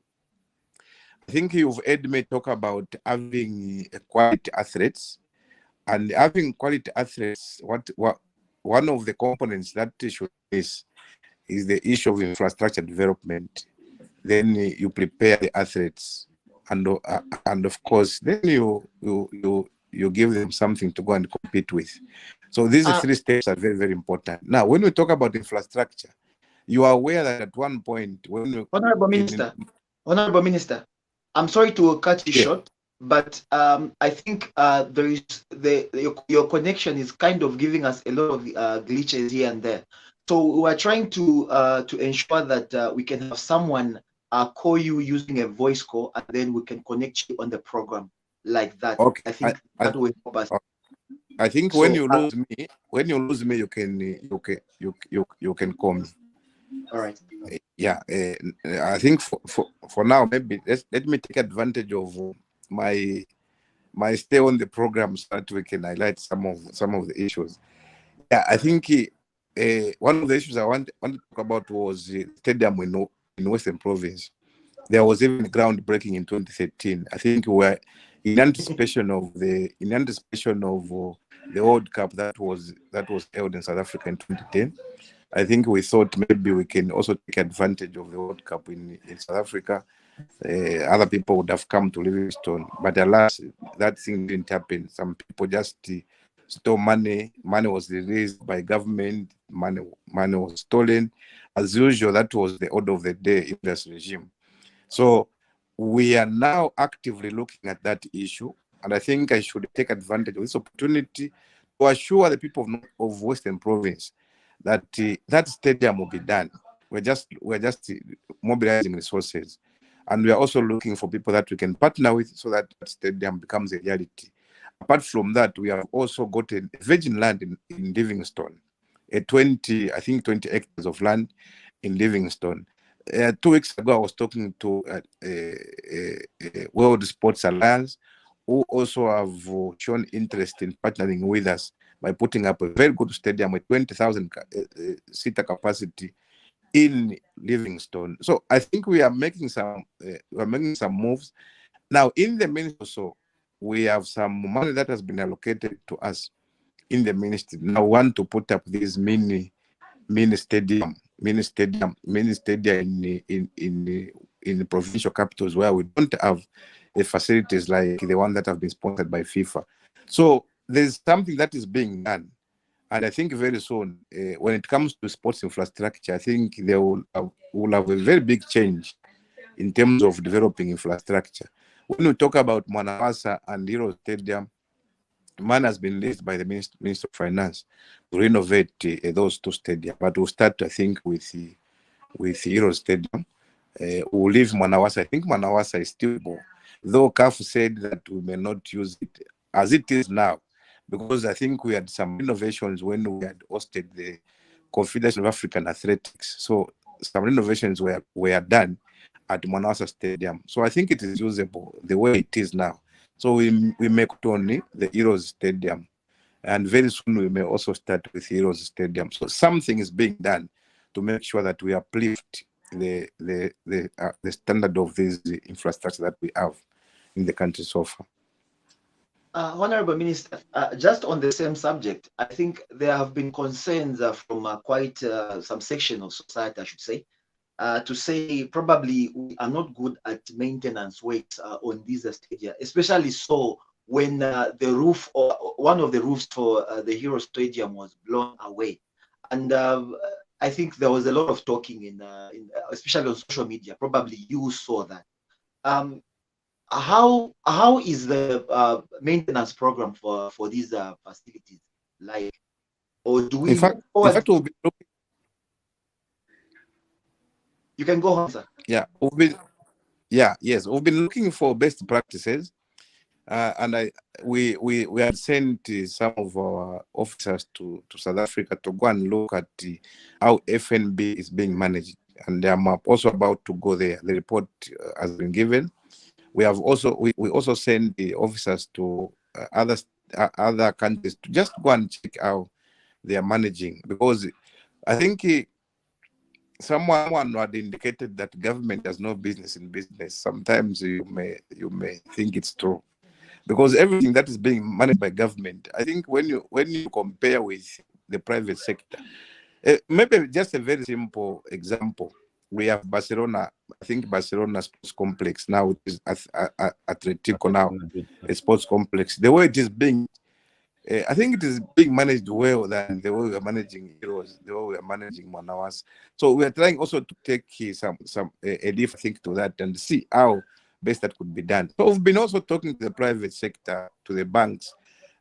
I think you've heard me talk about having quality athletes, and having quality athletes. What one of the components that should is the issue of infrastructure development. Then you prepare the athletes, and of course, then you give them something to go and compete with. So these Uh, three steps are very, very important. Now, when we talk about infrastructure, you are aware that at one point when you Honorable in Minister, Honorable Minister, I'm sorry to cut you yeah, short, but I think there is your connection is kind of giving us a lot of glitches here and there. So we are trying to ensure that we can have someone call you using a voice call, and then we can connect you on the program like that. okay, I think that will help us. I think when So, you lose me, you can call me. all right. Yeah, I think for now, maybe let me take advantage of my stay on the program so that we can highlight some of the issues. Yeah, I think one of the issues I want to talk about was the stadium in Western Province. There was even groundbreaking in 2013. I think we were in anticipation of the World Cup that was held in South Africa in 2010. I think we thought maybe we can also take advantage of the World Cup in South Africa. Other people would have come to Livingstone, but alas, that thing didn't happen. Some people just stole money. Money was released by government. Money was stolen. As usual, that was the order of the day in this regime. So we are now actively looking at that issue, and I think I should take advantage of this opportunity to assure the people of Western Province that that stadium will be done. We're just mobilizing resources, and we are also looking for people that we can partner with so that that stadium becomes a reality. Apart from that, we have also gotten virgin land in Livingstone, a 20 hectares of land in Livingstone. 2 weeks ago, I was talking to World Sports Alliance, who also have shown interest in partnering with us by putting up a very good stadium with 20,000 seater capacity in Livingstone. So I think we are making some moves now. In the ministry, also we have some money that has been allocated to us in the ministry. Now we want to put up this mini stadium in the provincial capitals where we don't have the facilities like the one that have been sponsored by FIFA. So there's something that is being done, and I think very soon, when it comes to sports infrastructure, I think they will have a very big change in terms of developing infrastructure. When we talk about Mwanawasa and Hero Stadium, money has been raised by the Minister of Finance to renovate those two stadiums. But we'll start, I think, with Hero Stadium. We'll leave Mwanawasa. I think Mwanawasa is still more. Though CAF said that we may not use it as it is now, because I think we had some innovations when we had hosted the Confederation of African Athletics. So some renovations were done at Mwanawasa Stadium. So I think it is usable the way it is now. So we make only the Heroes Stadium, and very soon we may also start with Heroes Stadium. So something is being done to make sure that we uplift the standard of this infrastructure that we have in the country so far. Honorable Minister, just on the same subject, I think there have been concerns from quite some section of society, I should say, to say probably we are not good at maintenance works on these stadia, especially so when the roof or one of the roofs for the Hero Stadium was blown away. And I think there was a lot of talking in especially on social media. Probably you saw that. How is the maintenance program for these facilities like, or do we? In fact, we'll be looking. You can go on, sir. Yeah, we've been looking for best practices, and we had sent some of our officers to South Africa to go and look at how FNB is being managed, and I'm also about to go there. The report has been given. We also send the officers to other countries to just go and check how they are managing, because I think someone had indicated that government has no business in business. Sometimes you may think it's true, because everything that is being managed by government, I think when you compare with the private sector, maybe just a very simple example. We have Barcelona. I think Barcelona Sports Complex now, it is Atletico now, a sports complex. The way it is being, I think it is being managed well than the way we are managing Heroes, the way we are managing Manawas. So we are trying also to take a different thing to that and see how best that could be done. So we've been also talking to the private sector, to the banks,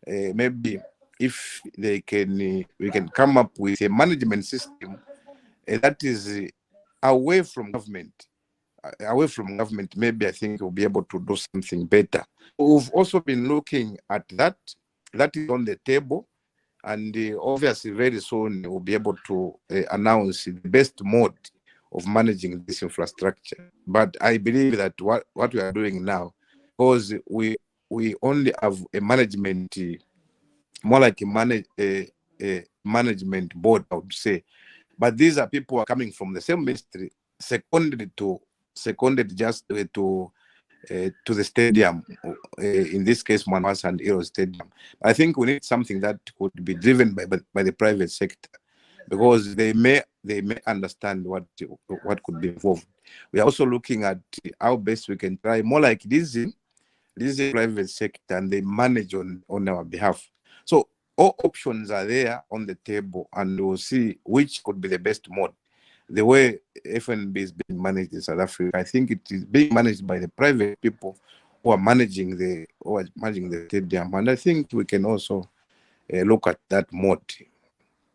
maybe if they can, we can come up with a management system that is away from government. Maybe I think we'll be able to do something better. We've also been looking at that. that is on the table, and obviously very soon we'll be able to announce the best mode of managing this infrastructure. But I believe that what we are doing now, because we only have a management, more like a management board, I would say. But these are people who are coming from the same ministry, seconded just to the stadium, in this case, Manwas and Euro Stadium. I think we need something that could be driven by the private sector, because they may understand what could be involved. We are also looking at how best we can try more like this is a private sector, and they manage on our behalf. So all options are there on the table, and we'll see which could be the best mode. The way FNB is being managed in South Africa, I think it is being managed by the private people who are managing the stadium, and I think we can also look at that mode.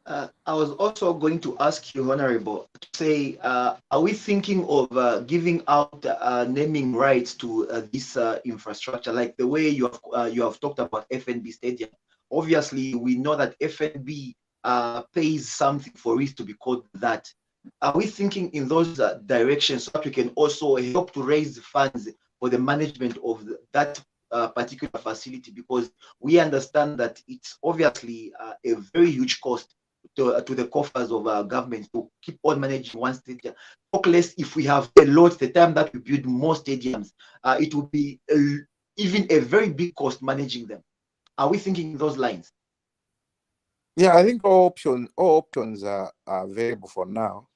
I was also going to ask you, Honorable, to say, are we thinking of giving out naming rights to this infrastructure, like the way you have talked about FNB Stadium? Obviously, we know that FNB pays something for it to be called that. Are we thinking in those directions so that we can also help to raise funds for the management of that particular facility? Because we understand that it's obviously a very huge cost to the coffers of our government to keep on managing one stadium. Talk less if we have a lot, the time that we build more stadiums, it will be even a very big cost managing them. Are we thinking those lines? Yeah, I think all options are available for now.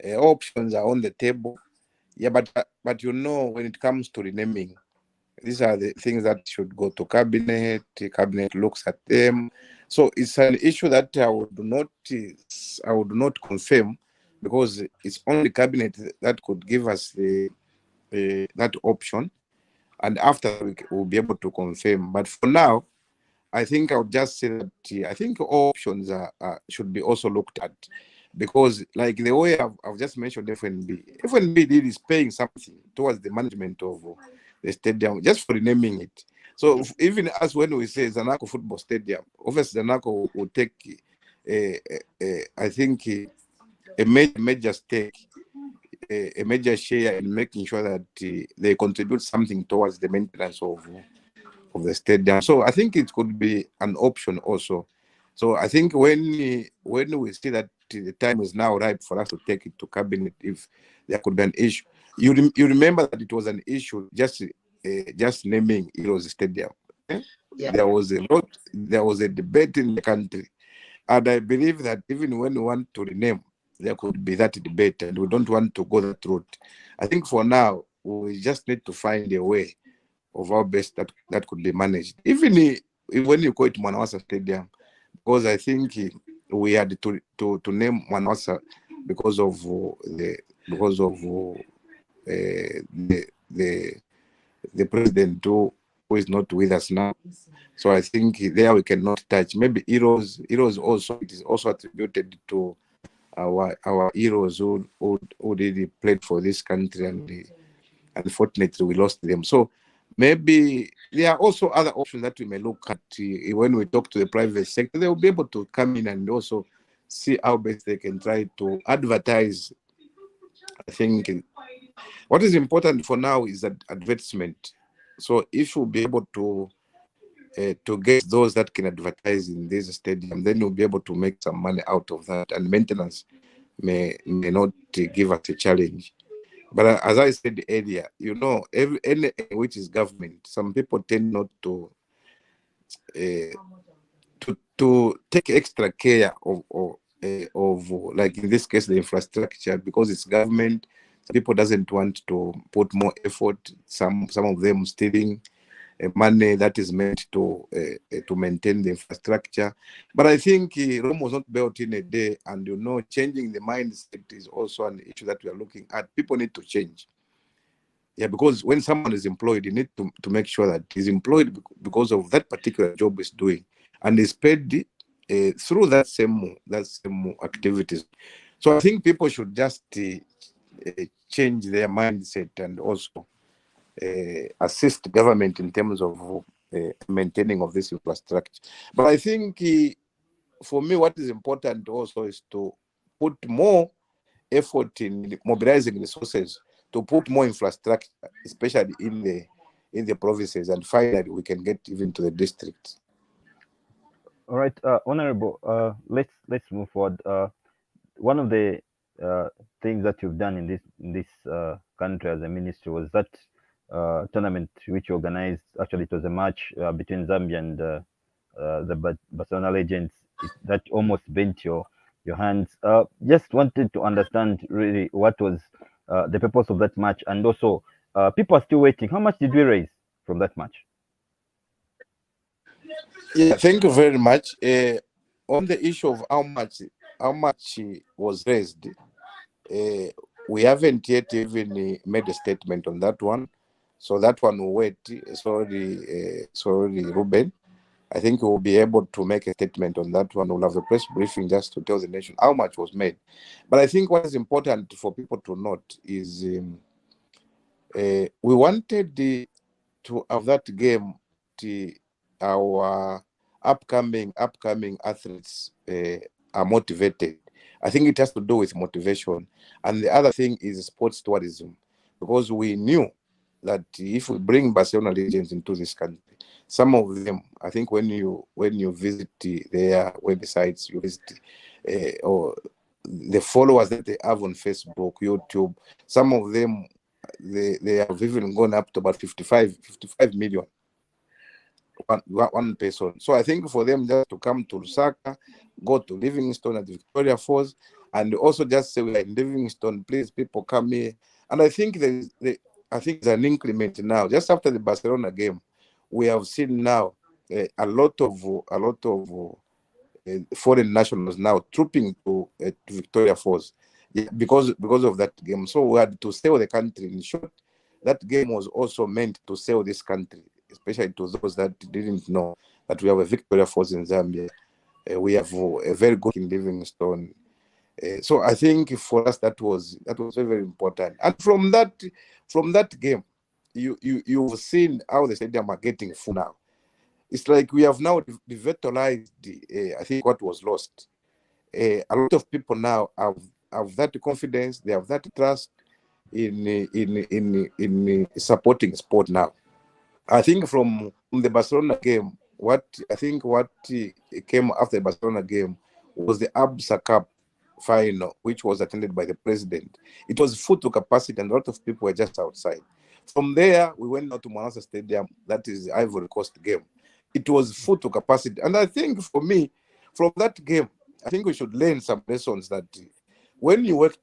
All options are on the table. Yeah, but when it comes to renaming, these are the things that should go to cabinet. The cabinet looks at them. So it's an issue that I would not confirm, because it's only cabinet that could give us that option, and after we'll be able to confirm. But for now, I think I would just say that I think all options should be also looked at, because like the way I've just mentioned, FNB is paying something towards the management of the stadium just for renaming it. So even as when we say Zanaco Football Stadium, obviously Zanaco will take, I think, a major stake, a major share in making sure that they contribute something towards the maintenance of the stadium. So I think it could be an option also. So I think when we see that the time is now ripe for us to take it to cabinet, if there could be an issue, you remember that it was an issue just naming Heroes Stadium. Yeah. There was a debate in the country, and I believe that even when we want to rename, there could be that debate, and we don't want to go that route. I think for now we just need to find a way of how best that could be managed. Even when you call it Manawasa Stadium, because I think we had to name Manawasa because of the president who is not with us now. So I think there we cannot touch. Maybe heroes also, it is also attributed to our heroes who really played for this country, and unfortunately we lost them. So maybe there are also other options that we may look at when we talk to the private sector. They will be able to come in and also see how best they can try to advertise. I think what is important for now is that advertisement. So if we'll be able to get those that can advertise in this stadium, then we'll be able to make some money out of that, and maintenance may not give us a challenge. But as I said earlier, any which is government, some people tend not to take extra care of like in this case the infrastructure, because it's government. Some people doesn't want to put more effort. Some of them stealing money that is meant to maintain the infrastructure. But I think Rome was not built in a day, and changing the mindset is also an issue that we are looking at. People need to change. Yeah, because when someone is employed, you need to make sure that he's employed because of that particular job he's doing, and is paid through that same activities. So I think people should just change their mindset, and also assist government in terms of maintaining of this infrastructure. But I think for me, what is important also is to put more effort in mobilizing resources to put more infrastructure, especially in the provinces, and finally we can get even to the districts. All right, Honorable. Let's move forward. One of the things that you've done in this country as a ministry was that tournament which you organized. Actually, it was a match between Zambia and the Barcelona Legends that almost bent your hands. Just wanted to understand really what was the purpose of that match, and also people are still waiting. How much did we raise from that match? Yeah, thank you very much. On the issue of how much was raised, we haven't yet even made a statement on that one. So that one will wait. Sorry, Reuben. I think we'll be able to make a statement on that one. We'll have a press briefing just to tell the nation how much was made. But I think what is important for people to note is we wanted to have that game. Our upcoming athletes are motivated. I think it has to do with motivation. And the other thing is sports tourism, because we knew that if we bring Barcelona legends into this country, some of them, I think when you visit their websites, you visit or the followers that they have on Facebook, YouTube, some of them they have even gone up to about 55 million. One person. So I think for them just to come to Lusaka, go to Livingstone at Victoria Falls, and also just say we are in Livingstone, please people come here. And I think there's an increment now. Just after the Barcelona game, we have seen now a lot of foreign nationals now trooping to Victoria Falls, because of that game. So we had to sell the country. In short, that game was also meant to sell this country, especially to those that didn't know that we have a Victoria Falls in Zambia. We have a very good in Livingstone. So I think for us that was very, very important. And from that game, you've seen how the stadium are getting full now. It's like we have now revitalized I think what was lost. A lot of people now have that confidence. They have that trust in supporting sport now. I think from the Barcelona game, what came after the Barcelona game was the Absa Cup final, which was attended by the president. It was full to capacity, and a lot of people were just outside. From there, we went out to Manasa Stadium, that is the Ivory Coast game. It was full to capacity. And I think for me, from that game, I think we should learn some lessons that when you work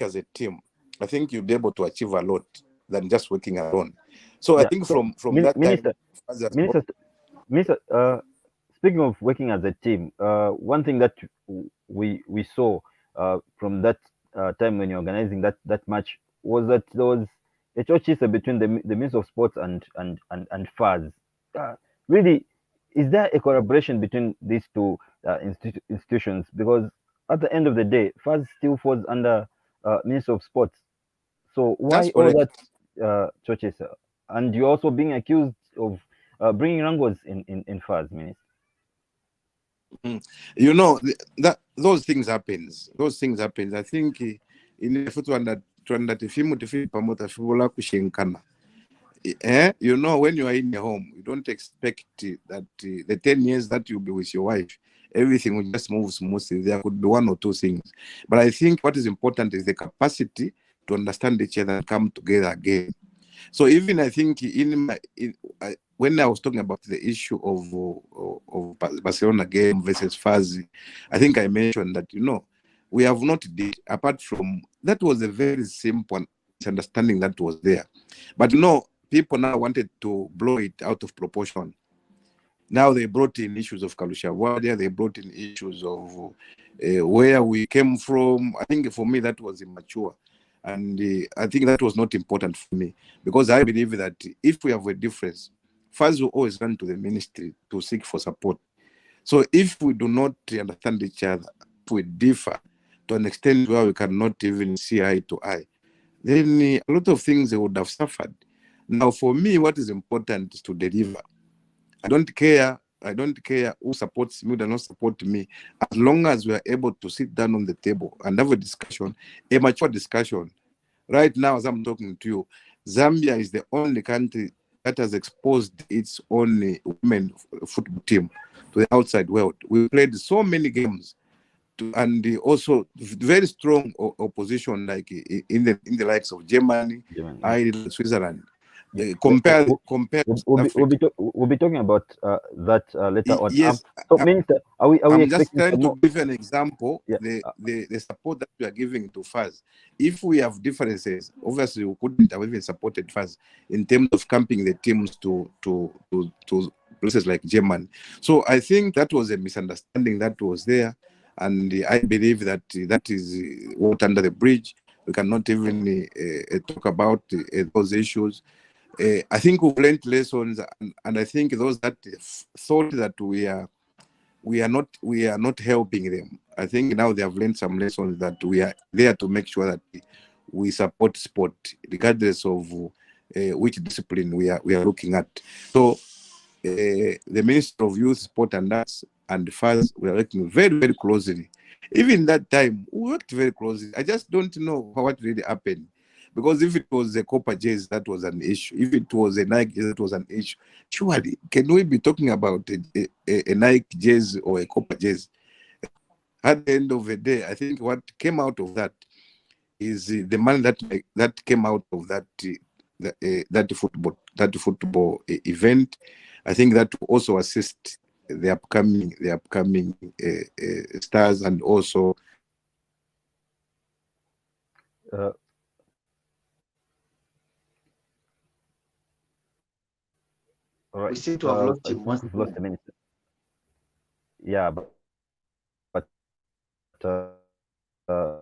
as a team, I think you'll be able to achieve a lot than just working alone. So I think from that Minister, time, Minister, speaking of working as a team, one thing that we saw from that time when you're organizing that match was that there was a choice between the Minister of Sports and FAS. Really, is there a collaboration between these two institutions? Because at the end of the day, FAS still falls under Minister of Sports. So why that's all correct. that churches? And you're also being accused of bringing wrangles in FAS, Minister. You know that those things happens. I think in you know, when you are in your home, you don't expect that the 10 years that you'll be with your wife, everything will just move smoothly. There could be one or two things. But I think what is important is the capacity to understand each other and come together again. So even I think when I was talking about the issue of Barcelona game versus FAS, I think I mentioned that, you know, we have not did, apart from, that was a very simple misunderstanding that was there. But, you know, people now wanted to blow it out of proportion. Now they brought in issues of Kalusha Wadia, they brought in issues of where we came from. I think for me that was immature. And I think that was not important for me, because I believe that if we have a difference, first we always run to the ministry to seek for support. So if we do not understand each other, if we differ to an extent where we cannot even see eye to eye, then a lot of things they would have suffered. Now, for me, what is important is to deliver. I don't care who supports me, who does not support me, as long as we are able to sit down on the table and have a discussion, a mature discussion. Right now, as I'm talking to you, Zambia is the only country that has exposed its own women football team to the outside world. We played so many games, and also very strong opposition, like in the likes of Germany, Germany, yeah. Ireland, Switzerland. Yeah. Compare We'll South Africa. we'll be talking about that later on. Yes, So, Minister, are we I'm just expecting trying some to more? give an example, Yeah. the support that we are giving to FAS. If we have differences, obviously we couldn't have even supported FAS in terms of camping the teams to places like Germany. So I think that was a misunderstanding that was there, and I believe that that is water under the bridge. We cannot even talk about those issues. I think we've learned lessons, and I think those that thought that we are not helping them. I think now they have learned some lessons that we are there to make sure that we support sport, regardless of which discipline we are looking at. So the Minister of Youth, Sport and Arts and FAS, we are working very, very closely. Even that time, we worked very closely. I just don't know what really happened. Because if it was a copper jazz, that was an issue. If it was a Nike, that was an issue. Surely, can we be talking about a Nike jazz or a copper jazz? At the end of the day, I think what came out of that is the money that came out of that football event. I think that will also assist the upcoming stars, and also Uh, all We right. seem to have lost I him think once we've lost again. the minister. Yeah, but uh,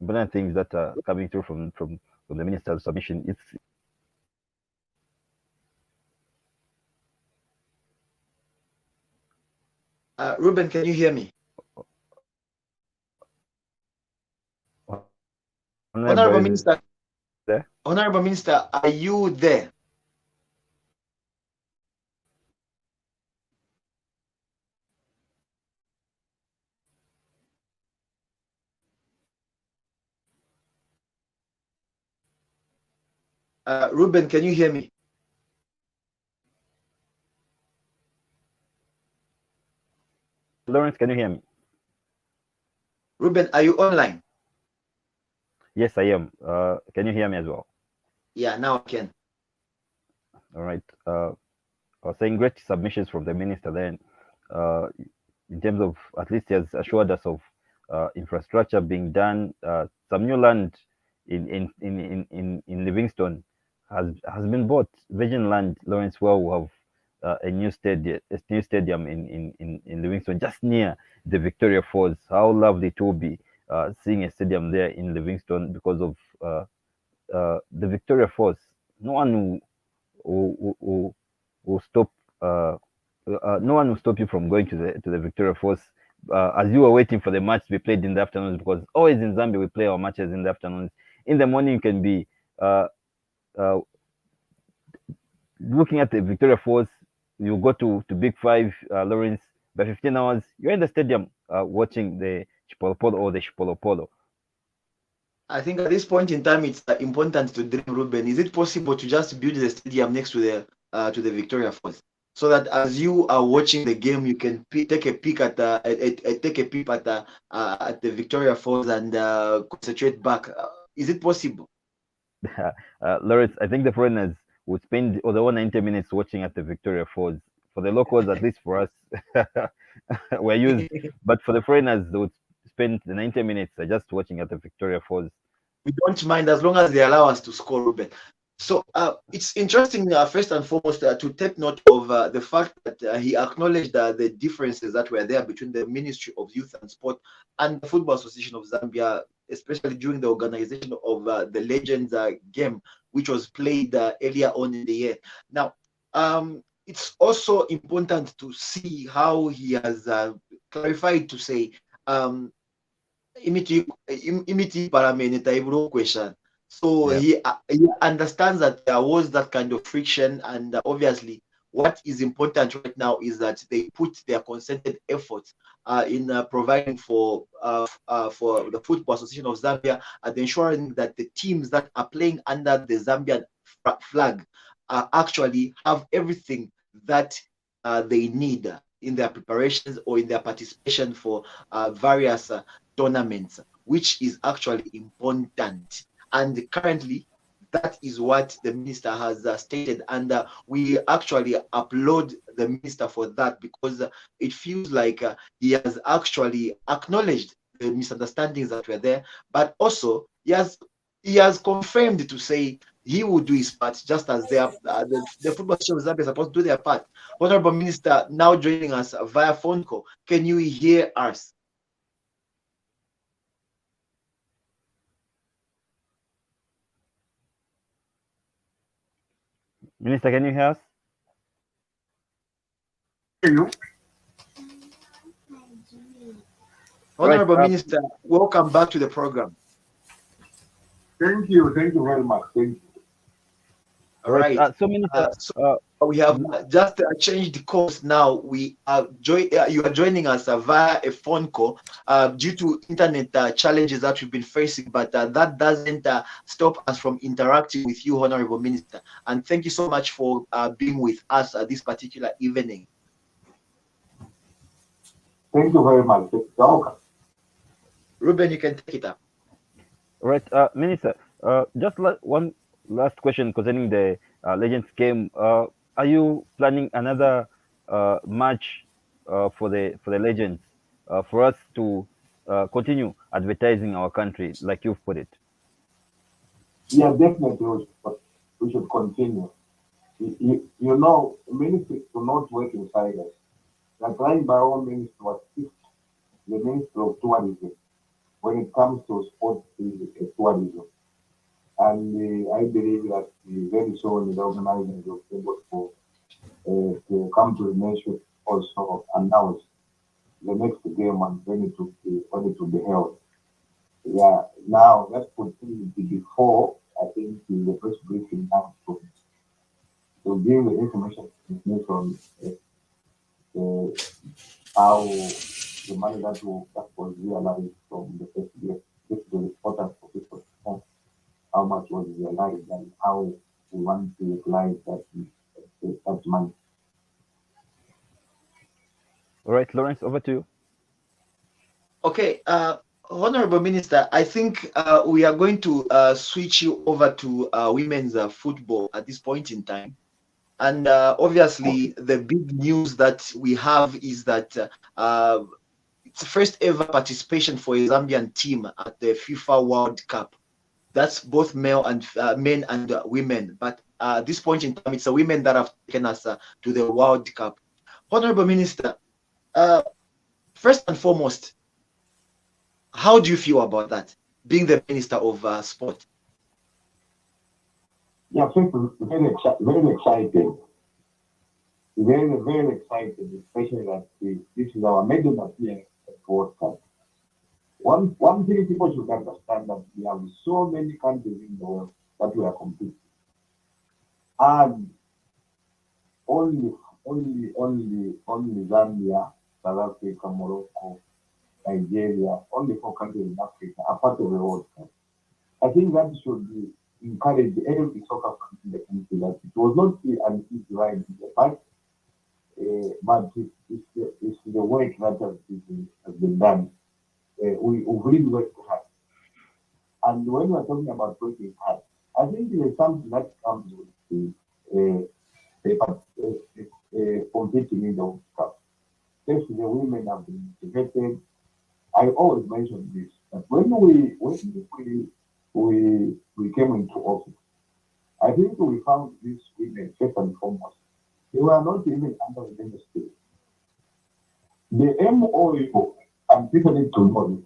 important things that are coming through from the minister's submission. It's Reuben, can you hear me? honorable Honorable is Minister, there. Honorable Minister, are you there? Reuben, can you hear me? Lawrence, can you hear me? Reuben, are you online? Yes, I am. Can you hear me as well? Yeah, now I can. All right. I was saying great submissions from the minister then, in terms of at least he has assured us of infrastructure being done. Some new land in Livingston has been bought. Virgin Land, Lawrence Well will have a new stadium in Livingston, just near the Victoria Falls. How lovely it will be seeing a stadium there in Livingston because of the Victoria Falls. No one will stop. No one will stop you from going to the Victoria Falls as you are waiting for the match to be played in the afternoons. Because always in Zambia we play our matches in the afternoons. In the morning you can be uh, looking at the Victoria Falls. You go to Big Five, Lawrence. By 15 hours, you're in the stadium watching the Chipolopolo or the Chipolopolo. I think at this point in time, it's important to dream, Ruben. Is it possible to just build the stadium next to the Victoria Falls, so that as you are watching the game, you can take a peek at take a peep at the Victoria Falls and concentrate back? Is it possible? Lawrence, I think the foreigners would spend the 190 minutes watching at the Victoria Falls. For the locals, at least for us, we're used. But for the foreigners, they would spend the 90 minutes just watching at the Victoria Falls. We don't mind as long as they allow us to score, Ruben. So it's interesting, first and foremost, to take note of the fact that he acknowledged the differences that were there between the Ministry of Youth and Sport and the Football Association of Zambia, especially during the organization of the Legends game, which was played earlier on in the year. Now, it's also important to see how he has clarified to say, um, imiti paramene taibro question. So Yeah. he understands that there was that kind of friction, and obviously, what is important right now is that they put their concerted efforts in providing for the Football Association of Zambia and ensuring that the teams that are playing under the Zambian flag actually have everything that they need in their preparations or in their participation for various tournaments, which is actually important. And currently, that is what the minister has stated. And we actually applaud the minister for that, because it feels like he has actually acknowledged the misunderstandings that were there, but also he has confirmed to say he will do his part, just as the Football Association of Zambia is supposed to do their part. Honorable Minister, now joining us via phone call. Can you hear us? Minister, can you hear us? You. All right. Honorable Minister, welcome back to the program. Thank you very much. Thank you. All right. So, Minister, So we have just changed course now. We are you are joining us via a phone call due to internet challenges that we've been facing, but that doesn't stop us from interacting with you, Honorable Minister. And thank you so much for being with us this particular evening. Thank you very much. Welcome. Reuben, you can take it up. all right, Minister, just one last question concerning the Legends game. Are you planning another match for the Legends for us to continue advertising our country, like you've put it? Yeah, definitely we should continue. You know, ministry do not work in silence. The trying by all means to assist the Ministry of Tourism when it comes to sports tourism. And I believe that very soon the organizers will be able to come to the nation also announce the next game and when it will be held. Yeah, now let's continue before I think the press briefing now to give the information on uh, how the money that was realized from the first year. This is important for people to know how much was realized and how we want to utilize that money. All right, Lawrence, over to you. Okay, Honorable Minister, I think we are going to switch you over to women's football at this point in time. And obviously, the big news that we have is that it's the first ever participation for a Zambian team at the FIFA World Cup. That's both male and men and women. But at this point in time, it's the women that have taken us to the World Cup. Honorable Minister, uh, first and foremost, how do you feel about that, being the Minister of Sport? Yeah, so very excited. Very excited, especially that this is our maiden appearance at World Cup. One thing people should understand that we have so many countries in the world that we are competing. And only Zambia, South Africa, Morocco, Nigeria, only 4 countries in Africa are part of the World Cup. I think that should be encourage every soccer fan in the country that it was not an easy ride in the past, but it's the work that has been done. We really worked hard. And when we're talking about working hard, I think there's something that comes with competing in the World Cup. Especially the women have been motivated. I always mention this that when we came into office, I think we found these women first and foremost. They were not even under the ministry. The MOU, I'm people need to know this.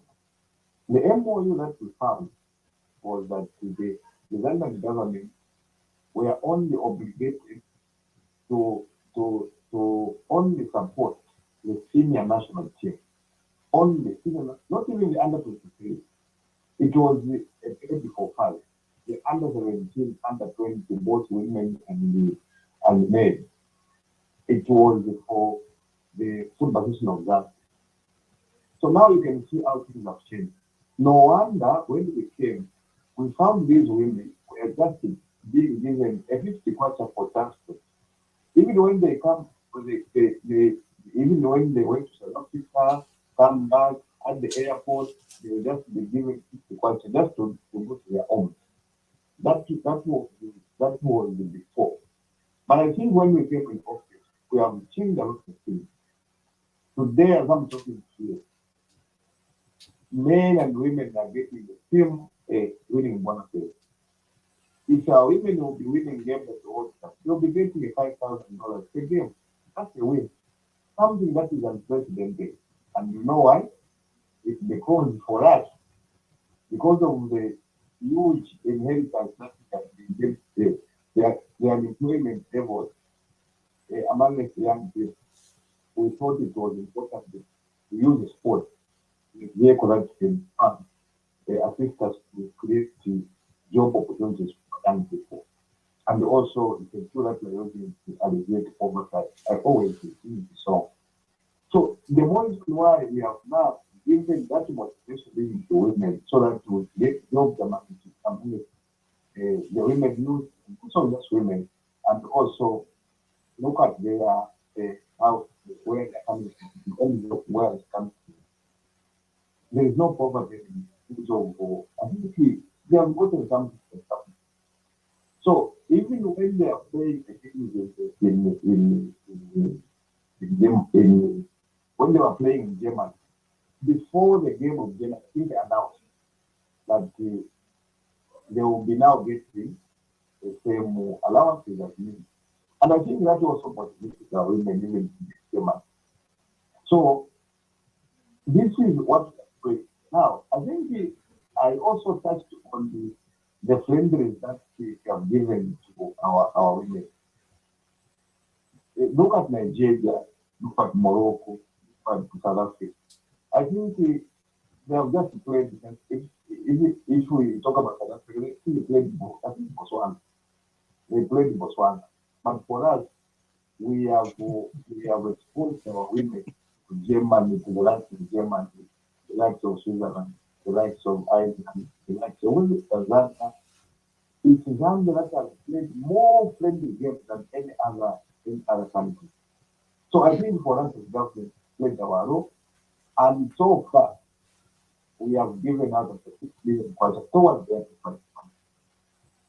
The MOU that we found was that the Zambian government were only obligated to only support the senior national team only, not even the under 23. It was a baby for 5. The under 17, under 20, both women and men. It was for the football association of that. So now you can see how things have changed. No wonder when we came, we found these women were just being given a 50 kwacha for transport. Even when they come, even when they went to South Africa, come back at the airport, they will just be given 50 kwacha just to go to their homes. That was the before. But I think when we came in office, we have changed a lot of things. Today, as I'm talking to you, men and women are getting the same winning bonuses. If our women will be winning games at the World Cup, they'll be getting a $5,000 per game. That's a win. Something that is unprecedented. And you know why? It's because for us, because of the huge inheritance that we have been their employment levels among the young people, we thought it was important to use the sport, the vehicle that can assist us to create job opportunities for young people. And also, it's a tool that we're using to alleviate poverty. I always think so. So, the more reason why we have now given that motivation to women so that we get jobs among the women youth, and also just women, and also look at their how where they're coming from, where it's coming from. There is no poverty in so I think they have gotten something. So even when they are playing when they were playing in Germany, before the game of Germany, I think they announced that they will be now getting the same allowances as me. And I think that also motivated our women even in Germany. So this is what we are. Now, I think I also touched on the friendlies that we have given to our women. Look at Nigeria, look at Morocco, look at South Africa. I think they have just played, if we talk about South Africa, they played Botswana. They played Botswana. But for us, we have exposed our women to Germany, to the likes of Germany, the likes of Switzerland, the likes of Ireland, the likes of Tanzania. It's Zambia that has played more friendly games than any other country. So I think for us as government, played our role, and so far we have given out of the 6 million budget towards the enterprise.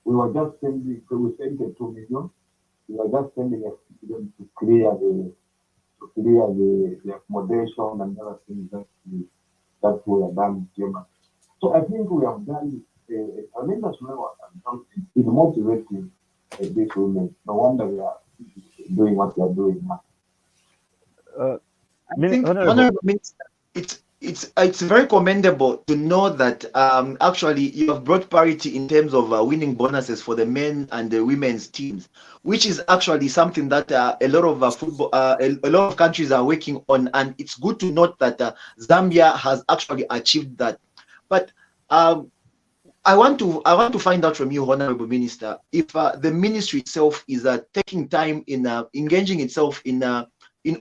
We were just sending, so we sent the 2 million. We are just sending a million to clear the accommodation and other things that we have done in Germany. So I think we have done a tremendous level in motivating these women. No wonder we are doing what we are doing now. I think, Honorable Minister, it's very commendable to know that actually you have brought parity in terms of winning bonuses for the men and the women's teams, which is actually something that a lot of football, a lot of countries are working on, and it's good to note that Zambia has actually achieved that. But I want to find out from you, Honorable Minister, if the ministry itself is taking time in engaging itself in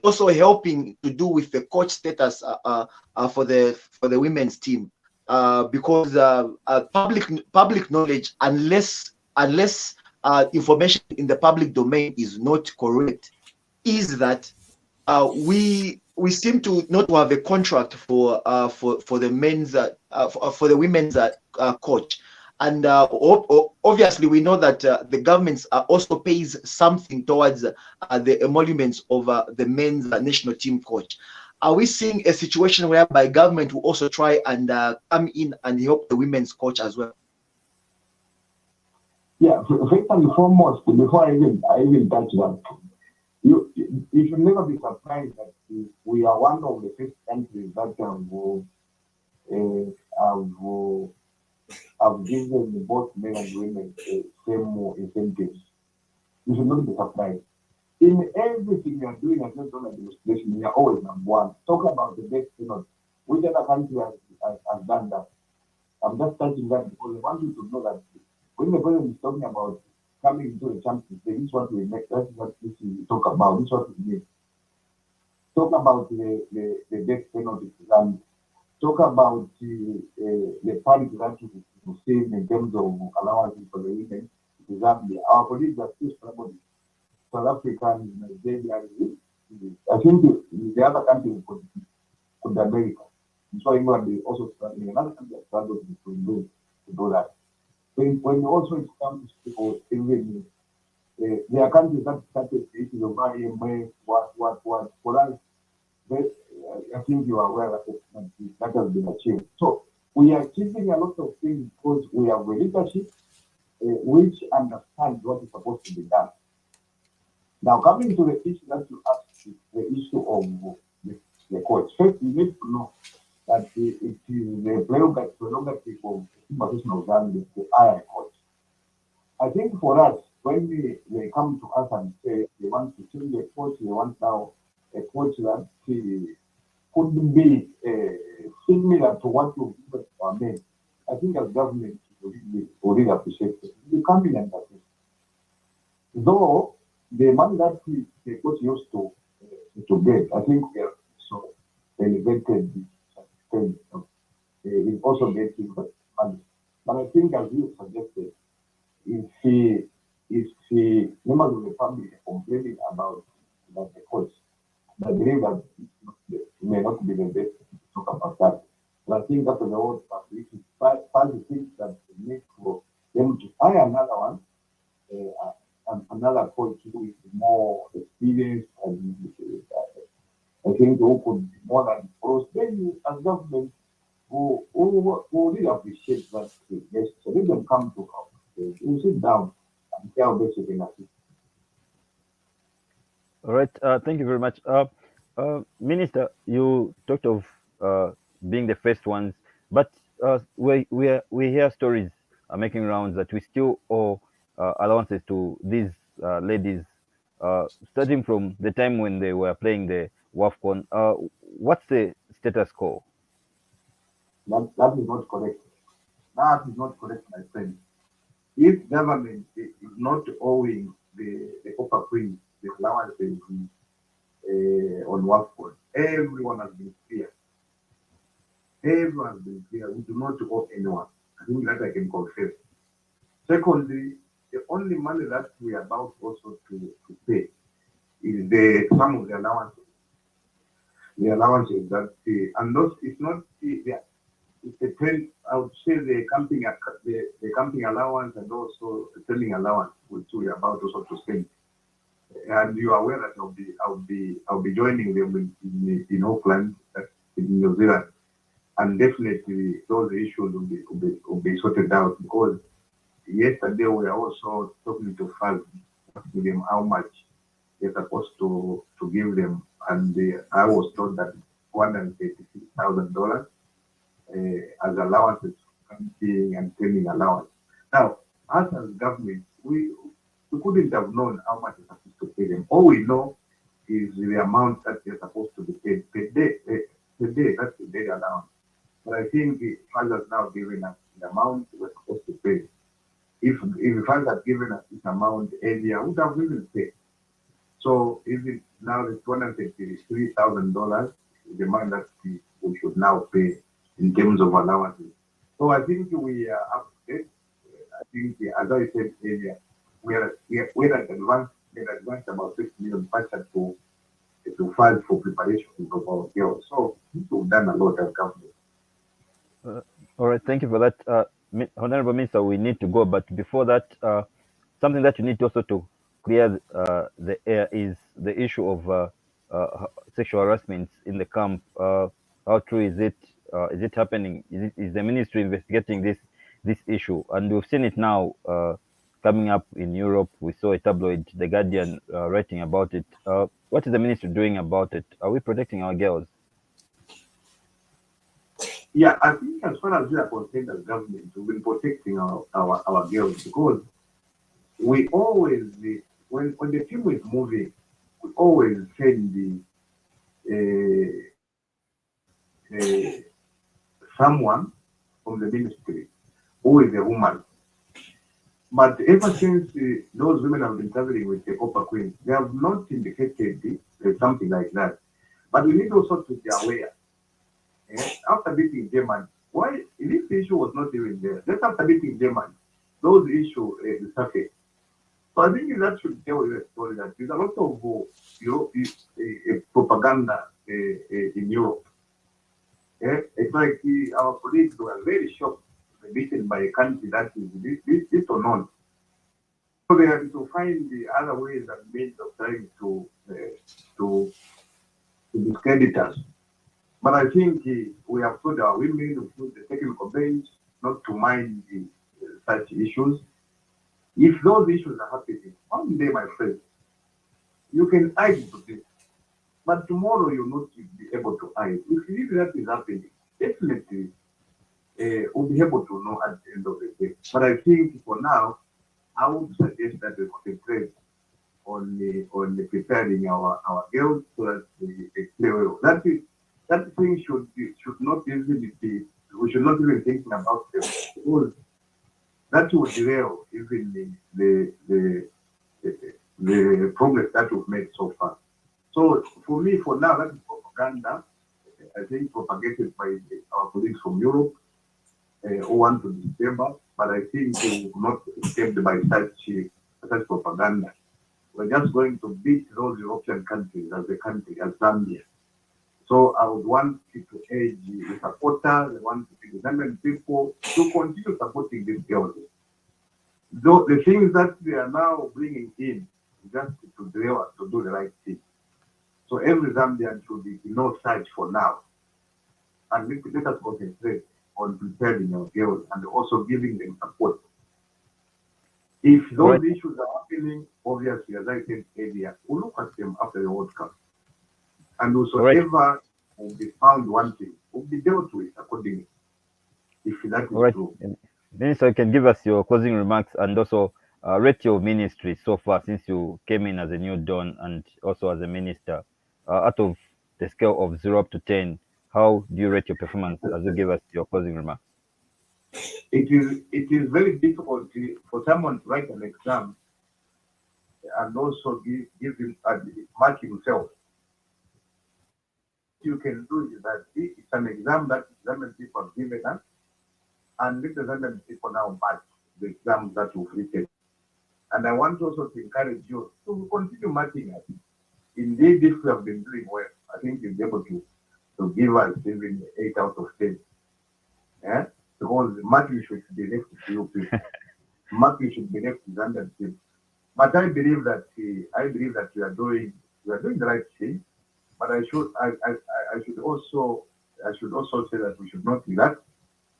also helping to do with the coach status for the women's team, because public knowledge, unless information in the public domain is not correct, is that we seem to not have a contract for the men's for the women's coach. And obviously, we know that the government also pays something towards the emoluments of the men's national team coach. Are we seeing a situation whereby government will also try and come in and help the women's coach as well? Yeah, first and foremost, before I even touch that, you should never be surprised that we are one of the first countries that have given both men and women same incentives. You should not be surprised. In everything you are doing as national administration, you are always number one. Talk about the best which other country has done that? I'm just touching that because I want you to know that when the president is talking about coming into a championship, this is what we make, that's what we talk about, this is what we need. Talk about the death penalty exam. Talk about the funds that we receive in terms of allowances for the women in Zambia. Our colleagues are still struggling. South Africa, Nigeria, I think the other countries could America. So England is also struggling. Another country is struggling to do that. When also it comes to people, even there are countries that started the issue of IMF, what. For us, I think you are aware that that has been achieved. So we are achieving a lot of things because we have a leadership which understands what is supposed to be done. Now, coming to the issue that you asked, the issue of the coach. First, you need to know that it is the prerogative of the professional Zambia to hire a coach. I think for us, when they come to us and say they want to change a coach, they want now a coach that could be similar to what you've given to our men. I think as government, we really appreciate it. We come in and assist. Though the money that the coach used to get, I think we are so elevated is also getting money. But I think as you suggested, if members of the family are complaining about the coach, I believe that it may not be the best to talk about that. But I think that the whole public is five things that need for them to hire another one, another coach who is more experienced and I think who could be more than pros. Then as government who really appreciate that. Yes, so let them come to help. You sit down and tell them you can assist. All right. Thank you very much. Minister, you talked of being the first ones, but we hear stories making rounds that we still owe allowances to these ladies, starting from the time when they were playing the WAFCON. What's the status quo? That is not correct. That is not correct, my friend. If government is not owing the copper queen the allowances on WAFCON, everyone has been clear. Everyone has been clear. We do not owe anyone. I think that I can confess. Secondly, the only money that we are about also to pay is some of the allowances. The allowances that and those it's not it's a trend. I would say the camping allowance and also the training allowance, which we are about also to spend. And you are aware that I'll be joining them in Auckland, in New Zealand, and definitely those issues will be sorted out because yesterday we are also talking to FAS, asking them how much they're supposed to give them, and I was told that $186,000 as allowances, camping and training allowance. Now, us as government, we couldn't have known how much is supposed to pay them. All we know is the amount that they're supposed to be paid per day. That's the daily allowance. But I think the funds has now given us the amount we're supposed to pay. If the funds had given us this amount earlier, we would have even paid. So even now the $233,000 is the amount that we should now pay in terms of allowances. So I think we are up to date. I think, as I said earlier, we're at advanced about 6 million budget to file for preparation of our girls. So we've done a lot as government. All right, thank you for that, Honorable Minister. We need to go, but before that, something that you need also to clear the air is the issue of sexual harassment in the camp. How true is it? Is it happening? Is the ministry investigating this issue? And we've seen it now coming up in Europe. We saw a tabloid, The Guardian, writing about it. What is the ministry doing about it? Are we protecting our girls? Yeah, I think as far as we are concerned as government, we've been protecting our girls because we always, when the team is moving, we always send the someone from the ministry who is a woman. But ever since those women have been traveling with the Copper Queen, they have not indicated something like that. But we need also to be aware. After beating Germany, why this issue was not even there? Just after beating Germany, those issues surfaced. So I think that should tell you a story that there's a lot of propaganda in Europe. It's like our colleagues were very shocked, beaten by a country that is this or not. So they have to find the other ways and means of trying to discredit us. But I think we have told our women who put the technical bench not to mind such issues. If those issues are happening, one day, my friend, you can hide to this. But tomorrow you'll not be able to hide. If that is happening, definitely we'll be able to know at the end of the day. But I think for now, I would suggest that we concentrate on preparing our girls so that they play well. That thing should not even be, we should not even think about them, because that will derail even the progress that we've made so far. So for me, for now, that is propaganda. I think propagated by our colleagues from Europe who want to disturb us, but I think they will not be disturbed by such propaganda. We're just going to beat those European countries as a country, as Zambia. So I would want to urge the supporters, I want the Zambian people to continue supporting these girls. Though the things that they are now bringing in, just to derail us to do the right thing. So every Zambian should be no such for now. And let us concentrate on preparing our girls and also giving them support. If those issues are happening, obviously, as I said earlier, we'll look at them after the World Cup. And whosoever will be found wanting will be dealt with accordingly. If that is true. Minister, you can give us your closing remarks and also rate your ministry so far since you came in as a new dawn and also as a minister. Out of the scale of 0 up to 10, how do you rate your performance as you give us your closing remarks? It is very difficult for someone to write an exam and also give him mark himself. You can do is that it's an exam that Zambian people have given us, and let the Zambian people now mark the exams that you've written. And I want also to encourage you to continue marking us. Indeed, if we have been doing well, I think you'll be able to give us even 8 out of 10. Yeah? Because marking should be left to you people. Marking should be left to Zambian people. But I believe that we are doing the right thing. But I should also say that we should not relax.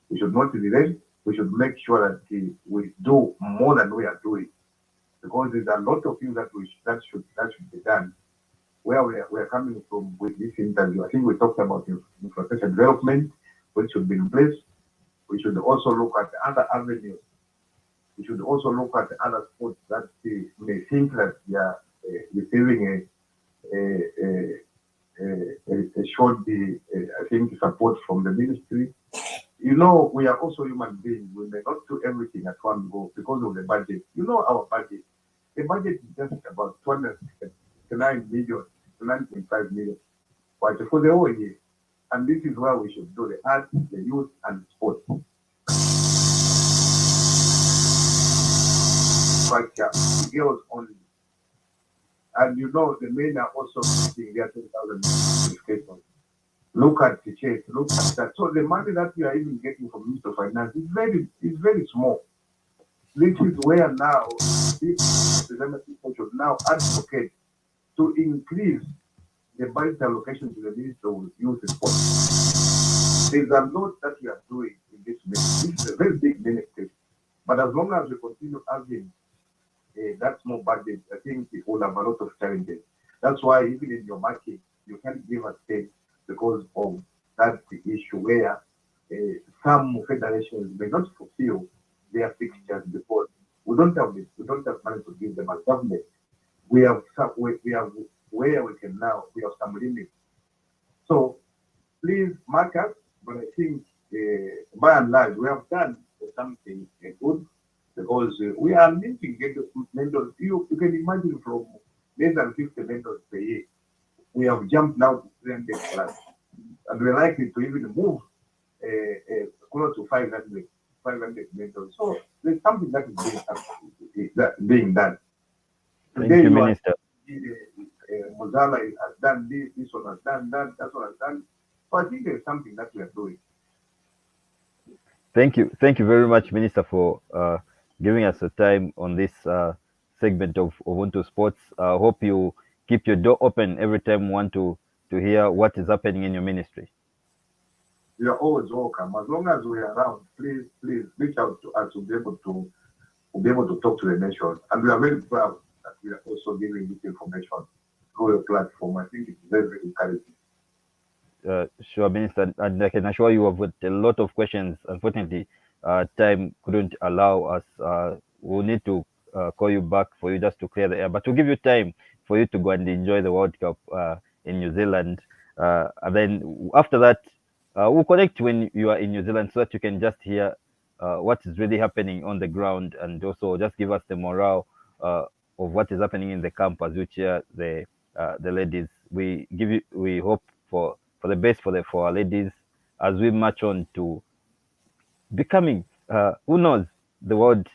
We should not relent. We should make sure that we do more than we are doing, because there's a lot of things that should be done. Where we are coming from with this interview, I think we talked about infrastructure development, which should be in place. We should also look at other avenues. We should also look at other sports that may think that they are receiving a short, I think, support from the ministry. You know, we are also human beings. We may not do everything at one go because of the budget. You know our budget. The budget is just about 209 million, 9.5 million for the whole year. And this is where we should do the arts, the youth, and sports. But girls only. And you know, the men are also getting their 10,000 education. Look at the church, look at that. So the money that we are even getting from Minister of Finance is very small. This is where now people should now advocate to increase the budget allocation to the Minister of Youth and Sport. There's a lot that we are doing in this ministry. This is a very big ministry. But as long as we continue having that small budget, I think it will have a lot of challenges. That's why even in your market, you can't give a state because of that issue where some federations may not fulfill their fixtures because we don't have money to give them as government. We have where we can now, we have some limits. So please mark us. But I think, by and large, we have done something good because we are minting mentors. You can imagine from less than 50 mentors per year, we have jumped now to 300 plus, and we're likely to even move close to 500 mentors. So there's something that is being done. Thank Today you, you are Minister. Mozala has done this one has done that one has done. So I think there's something that we are doing. Thank you very much, Minister, for giving us the time on this segment of Ubuntu Sports. I hope you keep your door open every time you want to hear what is happening in your ministry. You are always welcome. As long as we are around, please reach out to us to be able to talk to the nation. And we are very proud that we are also giving this information through your platform. I think it's very, very encouraging. Sure, Minister, and I can assure you have got a lot of questions. Unfortunately, time couldn't allow us. We'll need to call you back for you just to clear the air, but we'll give you time for you to go and enjoy the World Cup in New Zealand. And then after that, we'll connect when you are in New Zealand so that you can just hear what is really happening on the ground, and also just give us the morale of what is happening in the camp as you cheer the ladies. We hope for the best for our ladies as we march on to becoming, who knows, the world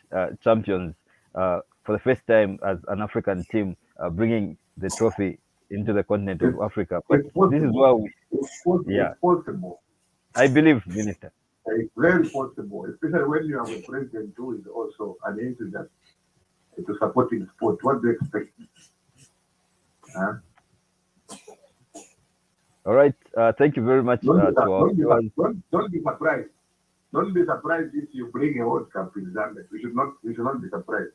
champions for the first time as an African team, bringing the trophy into the continent of Africa. But this is where It's possible. I believe, Minister. It's very possible, especially when you have a president who is also an enthusiast to supporting sport. What do you expect? Huh? All right. Thank you very much to our viewers. Don't be surprised. Don't be surprised if you bring a World Cup in Zambia. We should not be surprised.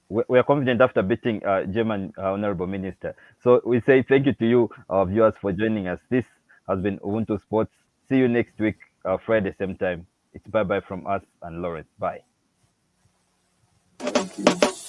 We are confident after beating German Honorable Minister. So we say thank you to you, our viewers, for joining us. This has been Ubuntu Sports. See you next week, Friday, same time. It's bye-bye from us and Lawrence. Bye. Thank you.